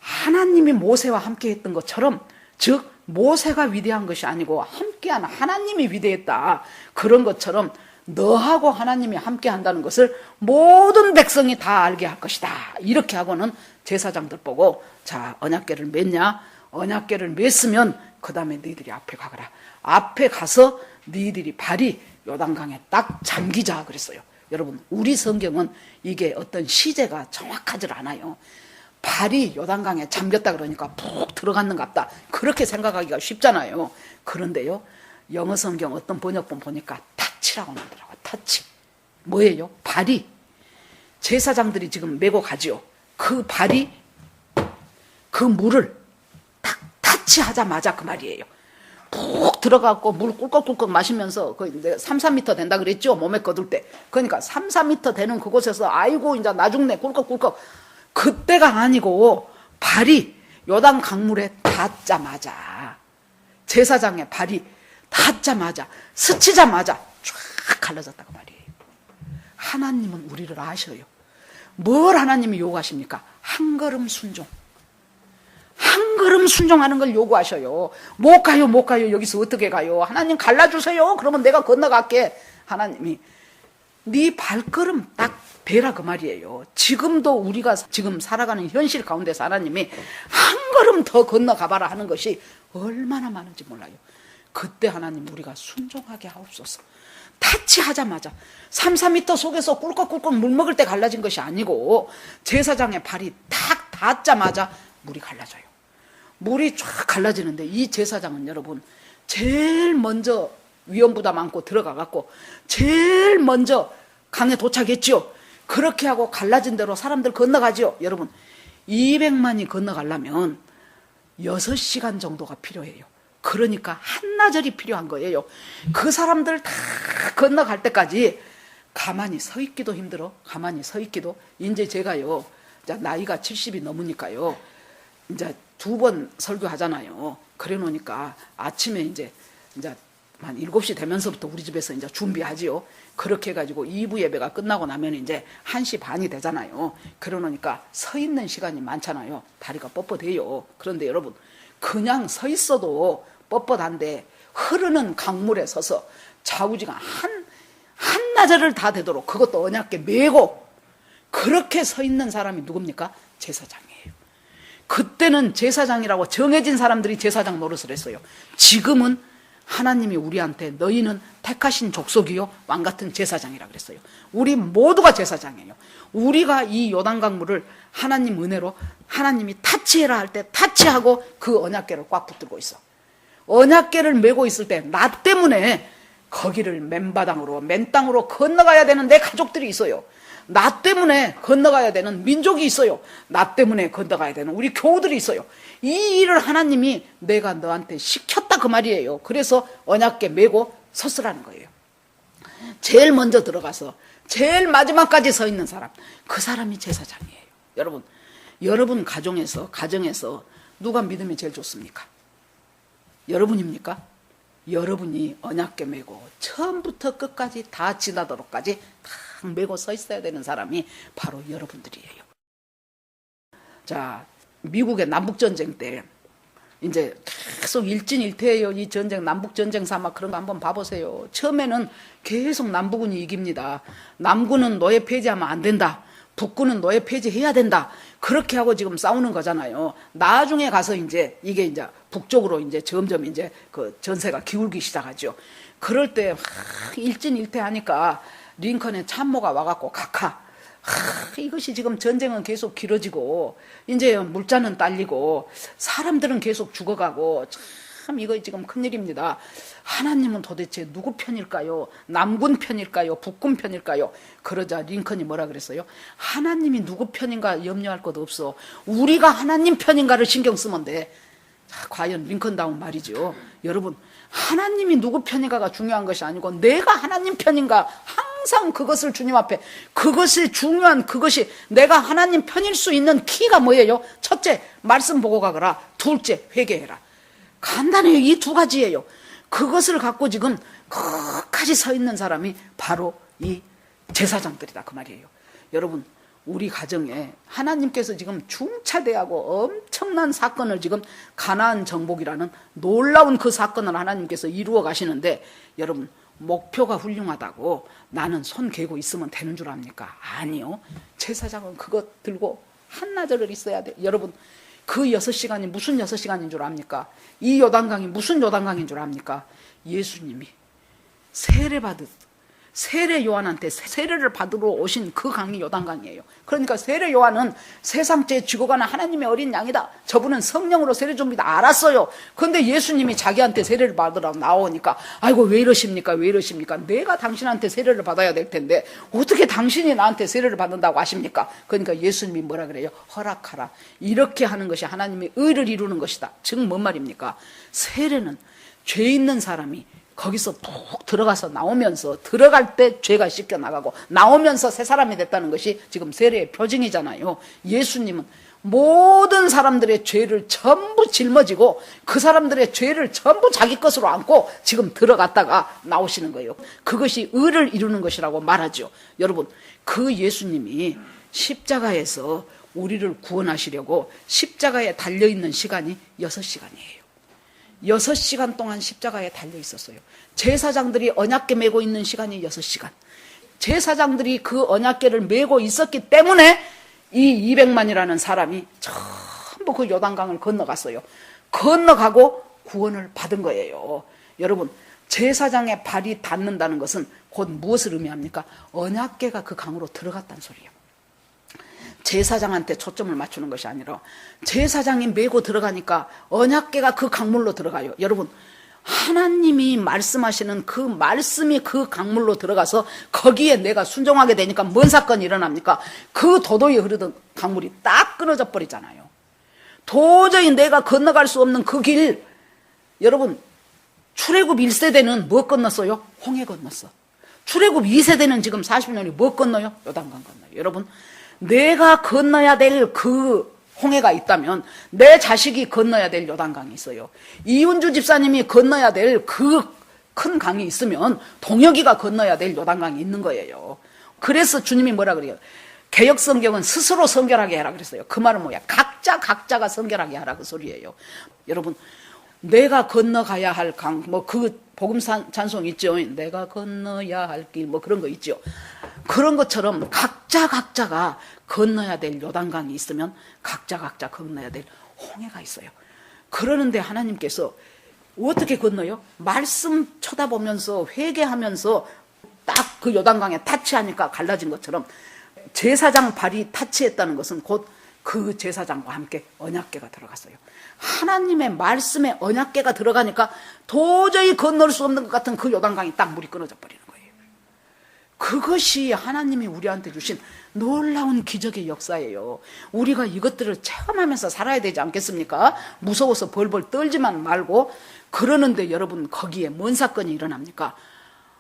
하나님이 모세와 함께 했던 것처럼, 즉 모세가 위대한 것이 아니고 함께한 하나님이 위대했다, 그런 것처럼 너하고 하나님이 함께 한다는 것을 모든 백성이 다 알게 할 것이다. 이렇게 하고는 제사장들 보고, 자, 언약궤를 맸냐? 언약궤를 맸으면 그 다음에 너희들이 앞에 가거라. 앞에 가서 너희들이 발이 요단강에 딱 잠기자 그랬어요. 여러분, 우리 성경은 이게 어떤 시제가 정확하지 않아요. 발이 요단강에 잠겼다 그러니까 푹 들어갔는갑다, 그렇게 생각하기가 쉽잖아요. 그런데요, 영어 성경 어떤 번역본 보니까 타치라고 나오더라고요. 타치. 뭐예요? 발이 제사장들이 지금 메고 가지요. 그 발이 그 물을 딱 타치하자마자 그 말이에요. 푹 들어가고 물 꿀꺽꿀꺽 마시면서 거의 3-4m 된다 그랬죠. 몸에 거둘 때. 그러니까 3-4m 되는 그곳에서 아이고 이제 나 죽네 꿀꺽꿀꺽. 그때가 아니고 발이 요단 강물에 닿자마자, 제사장의 발이 닿자마자, 스치자마자 쫙 갈라졌다고 말이에요. 하나님은 우리를 아셔요. 뭘 하나님이 요구하십니까? 한 걸음 순종. 한 걸음 순종하는 걸 요구하셔요. 못 가요, 못 가요. 여기서 어떻게 가요? 하나님 갈라주세요. 그러면 내가 건너갈게. 하나님이 네 발걸음 딱 대라 그 말이에요. 지금도 우리가 지금 살아가는 현실 가운데서 하나님이 한 걸음 더 건너가봐라 하는 것이 얼마나 많은지 몰라요. 그때 하나님 우리가 순종하게 하옵소서. 타치하자마자 3-4m 속에서 꿀꺽꿀꺽 물 먹을 때 갈라진 것이 아니고 제사장의 발이 탁 닿자마자 물이 갈라져요. 물이 쫙 갈라지는데 이 제사장은 여러분 제일 먼저 위험부담 안고 들어가갖고 제일 먼저 강에 도착했지요. 그렇게 하고 갈라진 대로 사람들 건너가지요. 여러분 200만이 건너가려면 6시간 정도가 필요해요. 그러니까 한나절이 필요한 거예요. 그 사람들 다 건너갈 때까지 가만히 서 있기도 힘들어. 가만히 서 있기도. 이제 제가요 나이가 70이 넘으니까요 이제 2번 설교하잖아요. 그래 놓으니까 아침에 이제 한 7시 되면서부터 우리 집에서 이제 준비하지요. 그렇게 해가지고 2부 예배가 끝나고 나면 이제 1시 반이 되잖아요. 그래 놓으니까 서 있는 시간이 많잖아요. 다리가 뻣뻣해요. 그런데 여러분, 그냥 서 있어도 뻣뻣한데 흐르는 강물에 서서 좌우지간 한나절을 다 되도록 그것도 언약궤 메고 그렇게 서 있는 사람이 누굽니까? 제사장이에요. 그때는 제사장이라고 정해진 사람들이 제사장 노릇을 했어요. 지금은 하나님이 우리한테 너희는 택하신 족속이요 왕같은 제사장이라 그랬어요. 우리 모두가 제사장이에요. 우리가 이 요단강물을 하나님 은혜로 하나님이 타치해라 할 때 타치하고 그 언약궤를 꽉 붙들고 있어. 언약궤를 메고 있을 때 나 때문에 거기를 맨바닥으로 맨 땅으로 건너가야 되는 내 가족들이 있어요. 나 때문에 건너가야 되는 민족이 있어요. 나 때문에 건너가야 되는 우리 교우들이 있어요. 이 일을 하나님이 내가 너한테 시켰다 그 말이에요. 그래서 언약궤 메고 섰으라는 거예요. 제일 먼저 들어가서 제일 마지막까지 서 있는 사람, 그 사람이 제사장이에요. 여러분 가정에서 누가 믿음이 제일 좋습니까? 여러분입니까? 여러분이 언약궤 메고 처음부터 끝까지 다 지나도록까지 딱 메고 서 있어야 되는 사람이 바로 여러분들이에요. 자, 미국의 남북전쟁 때 이제 계속 일진일퇴예요. 이 전쟁, 남북전쟁 삼아 그런 거 한번 봐보세요. 처음에는 계속 남부군이 이깁니다. 남군은 노예 폐지하면 안 된다. 북군은 노예 폐지해야 된다. 그렇게 하고 지금 싸우는 거잖아요. 나중에 가서 이제 이게 이제 북쪽으로 이제 점점 이제 그 전세가 기울기 시작하죠. 그럴 때 일진일퇴하니까 링컨의 참모가 와갖고 이것이 지금 전쟁은 계속 길어지고 이제 물자는 딸리고 사람들은 계속 죽어가고 참 이거 지금 큰일입니다. 하나님은 도대체 누구 편일까요? 남군 편일까요? 북군 편일까요? 그러자 링컨이 뭐라 그랬어요? 하나님이 누구 편인가 염려할 것 없어. 우리가 하나님 편인가를 신경 쓰면 돼. 과연 링컨다운 말이죠. 여러분, 하나님이 누구 편인가가 중요한 것이 아니고 내가 하나님 편인가 항상 그것을 주님 앞에, 그것이 중요한, 그것이 내가 하나님 편일 수 있는 키가 뭐예요? 첫째, 말씀 보고 가거라. 둘째, 회개해라. 간단해요. 이 두 가지예요. 그것을 갖고 지금 끝까지 서 있는 사람이 바로 이 제사장들이다 그 말이에요. 여러분, 우리 가정에 하나님께서 지금 중차대하고 엄청난 사건을 지금 가나안 정복이라는 놀라운 그 사건을 하나님께서 이루어 가시는데, 여러분, 목표가 훌륭하다고 나는 손 개고 있으면 되는 줄 압니까? 아니요. 제사장은 그거 들고 한나절을 있어야 돼. 여러분, 그 6시간이 무슨 6시간인 줄 압니까? 이 요단강이 무슨 요단강인 줄 압니까? 예수님이 세례받은 세례 요한한테 세례를 받으러 오신 그 강이 요단강이에요. 그러니까 세례 요한은 세상죄 지고 가는 하나님의 어린 양이다. 저분은 성령으로 세례 줍니다. 알았어요. 그런데 예수님이 자기한테 세례를 받으라고 나오니까 아이고 왜 이러십니까? 왜 이러십니까? 내가 당신한테 세례를 받아야 될 텐데 어떻게 당신이 나한테 세례를 받는다고 하십니까? 그러니까 예수님이 뭐라 그래요? 허락하라. 이렇게 하는 것이 하나님의 의를 이루는 것이다. 즉 뭔 말입니까? 세례는 죄 있는 사람이 거기서 푹 들어가서 나오면서 들어갈 때 죄가 씻겨나가고 나오면서 새 사람이 됐다는 것이 지금 세례의 표징이잖아요. 예수님은 모든 사람들의 죄를 전부 짊어지고 그 사람들의 죄를 전부 자기 것으로 안고 지금 들어갔다가 나오시는 거예요. 그것이 의를 이루는 것이라고 말하죠. 여러분, 그 예수님이 십자가에서 우리를 구원하시려고 십자가에 달려있는 시간이 6시간이에요. 6시간 동안 십자가에 달려 있었어요. 제사장들이 언약궤 메고 있는 시간이 6시간. 제사장들이 그 언약궤를 메고 있었기 때문에 이 200만이라는 사람이 전부 그 요단강을 건너갔어요. 건너가고 구원을 받은 거예요. 여러분, 제사장의 발이 닿는다는 것은 곧 무엇을 의미합니까? 언약궤가 그 강으로 들어갔다는 소리예요. 제사장한테 초점을 맞추는 것이 아니라 제사장이 메고 들어가니까 언약궤가 그 강물로 들어가요. 여러분, 하나님이 말씀하시는 그 말씀이 그 강물로 들어가서 거기에 내가 순종하게 되니까 뭔 사건이 일어납니까? 그 도도에 흐르던 강물이 딱 끊어져 버리잖아요. 도저히 내가 건너갈 수 없는 그 길, 여러분, 출애굽 1세대는 뭐 건넜어요? 홍해 건넜어. 출애굽 2세대는 지금 40년이 뭐 건너요? 요단강 건너요. 여러분, 내가 건너야 될 그 홍해가 있다면 내 자식이 건너야 될 요단강이 있어요. 이윤주 집사님이 건너야 될 그 큰 강이 있으면 동혁이가 건너야 될 요단강이 있는 거예요. 그래서 주님이 뭐라 그래요? 개역 성경은 스스로 성결하게 하라 그랬어요. 그 말은 뭐야? 각자가 성결하게 하라 그 소리예요. 여러분, 내가 건너가야 할 강, 뭐 그 복음 찬송 있죠. 내가 건너야 할 길, 뭐 그런 거 있죠. 그런 것처럼 각자가 건너야 될 요단강이 있으면 각자 건너야 될 홍해가 있어요. 그러는데 하나님께서 어떻게 건너요? 말씀 쳐다보면서 회개하면서 딱 그 요단강에 타치하니까 갈라진 것처럼 제사장 발이 타치했다는 것은 곧 그 제사장과 함께 언약궤가 들어갔어요. 하나님의 말씀에 언약궤가 들어가니까 도저히 건널 수 없는 것 같은 그 요단강이 딱 물이 끊어져 버리는 거예요. 그것이 하나님이 우리한테 주신 놀라운 기적의 역사예요. 우리가 이것들을 체험하면서 살아야 되지 않겠습니까? 무서워서 벌벌 떨지만 말고. 그러는데 여러분, 거기에 뭔 사건이 일어납니까?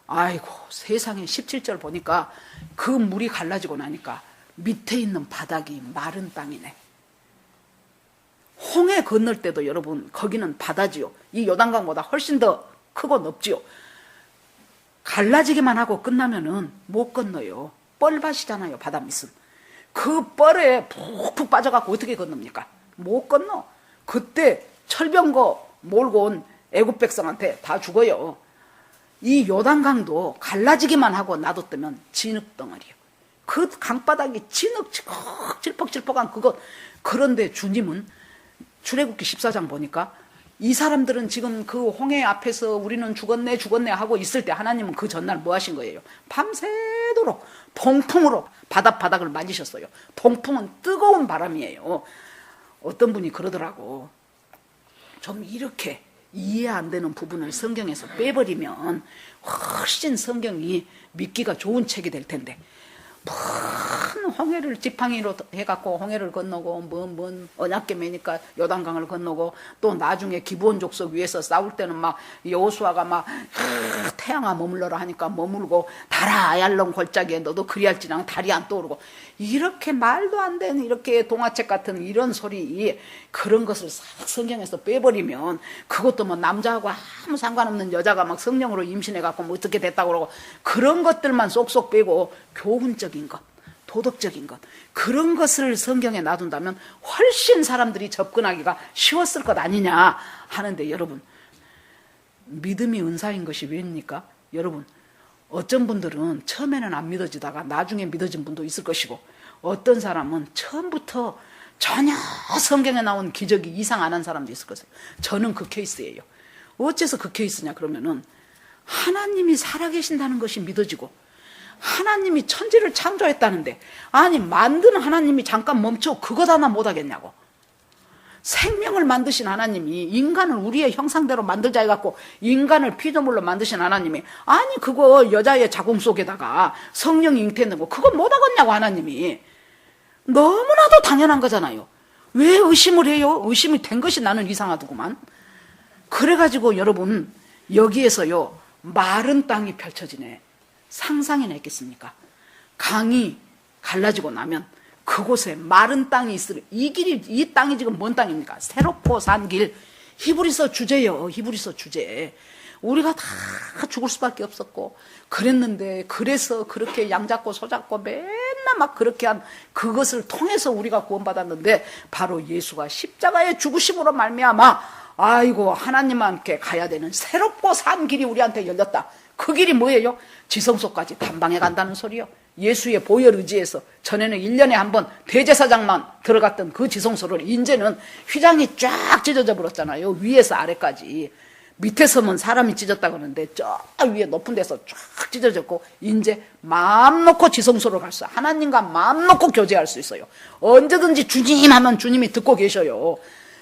아이고, 세상에 17절 보니까 그 물이 갈라지고 나니까 밑에 있는 바닥이 마른 땅이네. 홍해 건널 때도 여러분, 거기는 바다지요. 이 요단강보다 훨씬 더 크고 넓지요. 갈라지기만 하고 끝나면은 못 건너요. 뻘밭이잖아요, 바다 밑은. 그 뻘에 푹푹 빠져갖고 어떻게 건넙니까? 못 건너. 그때 철병거 몰고 온 애굽 백성한테 다 죽어요. 이 요단강도 갈라지기만 하고 놔뒀다면 진흙덩어리요. 그 강바닥이 질퍽질퍽한 그것. 그런데 주님은 출애굽기 14장 보니까 이 사람들은 지금 그 홍해 앞에서 우리는 죽었네 하고 있을 때 하나님은 그 전날 뭐 하신 거예요? 밤새도록 동풍으로 바닥을 만지셨어요. 동풍은 뜨거운 바람이에요. 어떤 분이 그러더라고. 좀 이렇게 이해 안 되는 부분을 성경에서 빼버리면 훨씬 성경이 믿기가 좋은 책이 될 텐데, 큰 홍해를 지팡이로 해갖고 홍해를 건너고 뭔 언약궤 매니까 요단강을 건너고, 또 나중에 기브온 족속 위에서 싸울 때는 막 여호수아가 막 태양아 머물러라 하니까 머물고, 달아 아얄론 골짜기에 너도 그리할지랑 달이 안 떠오르고, 이렇게 말도 안 되는 이렇게 동화책 같은 이런 소리, 그런 것을 싹 성경에서 빼버리면, 그것도 뭐 남자하고 아무 상관없는 여자가 막 성령으로 임신해갖고 뭐 어떻게 됐다고 그러고, 그런 것들만 쏙쏙 빼고 교훈적인 것, 도덕적인 것, 그런 것을 성경에 놔둔다면 훨씬 사람들이 접근하기가 쉬웠을 것 아니냐 하는데, 여러분, 믿음이 은사인 것이 왜입니까? 여러분, 어떤 분들은 처음에는 안 믿어지다가 나중에 믿어진 분도 있을 것이고, 어떤 사람은 처음부터 전혀 성경에 나온 기적이 이상 안 한 사람도 있을 것이에요. 저는 그 케이스예요. 어째서 그 케이스냐 그러면은, 하나님이 살아계신다는 것이 믿어지고 하나님이 천지를 창조했다는데, 아니 만든 하나님이 잠깐 멈춰 그것 하나 못하겠냐고. 생명을 만드신 하나님이 인간을 우리의 형상대로 만들자 해갖고 인간을 피조물로 만드신 하나님이, 아니 그거 여자의 자궁 속에다가 성령이 잉태했는 거 그거 못하겠냐고. 하나님이 너무나도 당연한 거잖아요. 왜 의심을 해요? 의심이 된 것이 나는 이상하더구만. 그래가지고 여러분, 여기에서요 마른 땅이 펼쳐지네. 상상이나 했겠습니까? 강이 갈라지고 나면 그곳에 마른 땅이 있으려. 이 길이, 이 땅이 지금 뭔 땅입니까? 새롭고 산 길. 히브리서 주제요. 히브리서 주제. 우리가 다 죽을 수밖에 없었고 그랬는데, 그래서 그렇게 양잡고 소잡고 맨날 막 그렇게 한 그것을 통해서 우리가 구원받았는데, 바로 예수가 십자가의 죽으심으로 말미암아 아이고 하나님 함께 가야 되는 새롭고 산 길이 우리한테 열렸다. 그 길이 뭐예요? 지성소까지 단방에 간다는 소리요. 예수의 보혈 의지에서 전에는 1년에 한 번 대제사장만 들어갔던 그 지성소를 이제는 휘장이 쫙 찢어져 버렸잖아요. 위에서 아래까지. 밑에서만 사람이 찢었다 그러는데 저 위에 높은 데서 쫙 찢어졌고, 이제 마음 놓고 지성소로 갈 수, 하나님과 마음 놓고 교제할 수 있어요. 언제든지 주님 하면 주님이 듣고 계셔요.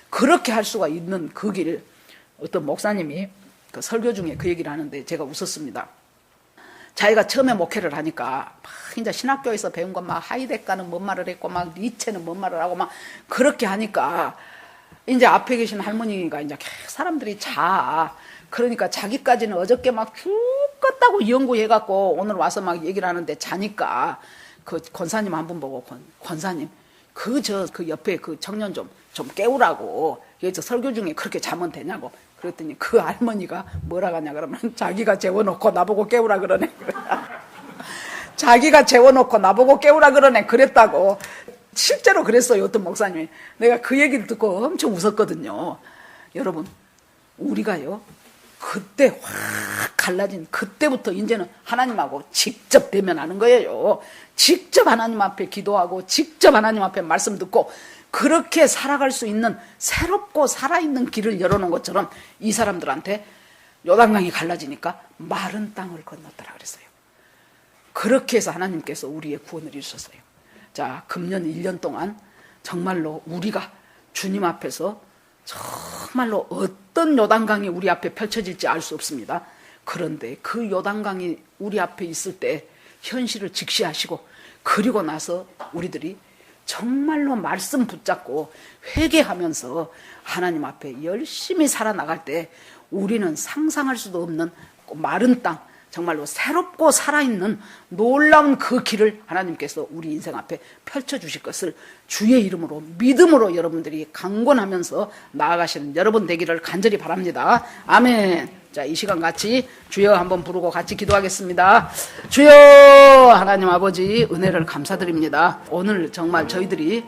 그렇게 할 수가 있는 그 길. 어떤 목사님이 그 설교 중에 그 얘기를 하는데 제가 웃었습니다. 자기가 처음에 목회를 하니까 막 이제 신학교에서 배운 것, 막 하이데가는 뭔 말을 했고 막 니체는 뭔 말을 하고 막 그렇게 하니까 이제 앞에 계신 할머니가 이제 사람들이 그러니까 자기까지는 어저께 막 죽겠다고 연구해갖고 오늘 와서 막 얘기를 하는데, 자니까 그 권사님 한 분 보고, 권사님 그 옆에 그 청년 좀 깨우라고. 여기서 설교 중에 그렇게 자면 되냐고. 그랬더니 그 할머니가 뭐라고 하냐 그러면, 자기가 재워놓고 나보고 깨우라 그러네. 자기가 재워놓고 나보고 깨우라 그러네. 그랬다고. 실제로 그랬어요. 어떤 목사님이. 내가 그 얘기를 듣고 엄청 웃었거든요. 여러분, 우리가요 그때 확 갈라진 그때부터 이제는 하나님하고 직접 대면하는 거예요. 직접 하나님 앞에 기도하고 직접 하나님 앞에 말씀 듣고 그렇게 살아갈 수 있는 새롭고 살아있는 길을 열어놓은 것처럼, 이 사람들한테 요단강이 갈라지니까 마른 땅을 건넜더라 그랬어요. 그렇게 해서 하나님께서 우리의 구원을 이루셨어요. 자, 금년 1년 동안 정말로 우리가 주님 앞에서 정말로 어떤 요단강이 우리 앞에 펼쳐질지 알 수 없습니다. 그런데 그 요단강이 우리 앞에 있을 때 현실을 직시하시고, 그리고 나서 우리들이 정말로 말씀 붙잡고 회개하면서 하나님 앞에 열심히 살아나갈 때, 우리는 상상할 수도 없는 마른 땅, 정말로 새롭고 살아있는 놀라운 그 길을 하나님께서 우리 인생 앞에 펼쳐주실 것을 주의 이름으로 믿음으로 여러분들이 강권하면서 나아가시는 여러분 되기를 간절히 바랍니다. 아멘. 자, 이 시간 같이 주여 한번 부르고 같이 기도하겠습니다. 주여, 하나님 아버지 은혜를 감사드립니다. 오늘 정말 저희들이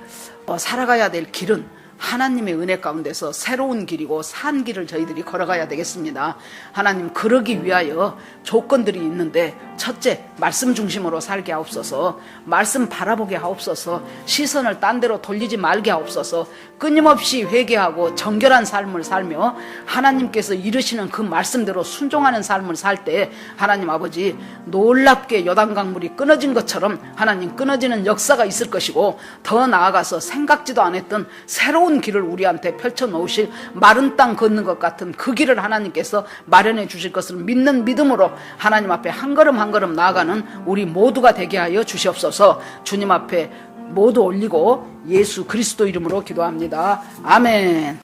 살아가야 될 길은 하나님의 은혜 가운데서 새로운 길이고 산 길을 저희들이 걸어가야 되겠습니다. 하나님, 그러기 위하여 조건들이 있는데, 첫째, 말씀 중심으로 살게 하옵소서. 말씀 바라보게 하옵소서. 시선을 딴 데로 돌리지 말게 하옵소서. 끊임없이 회개하고 정결한 삶을 살며 하나님께서 이르시는 그 말씀대로 순종하는 삶을 살 때, 하나님 아버지 놀랍게 요단강물이 끊어진 것처럼 하나님 끊어지는 역사가 있을 것이고, 더 나아가서 생각지도 않았던 새로운 길을 우리한테 펼쳐놓으실, 마른 땅 걷는 것 같은 그 길을 하나님께서 마련해 주실 것을 믿는 믿음으로 하나님 앞에 한 걸음 한 걸음 나아가는 우리 모두가 되게 하여 주시옵소서. 주님 앞에 모두 올리고 예수 그리스도 이름으로 기도합니다. 아멘.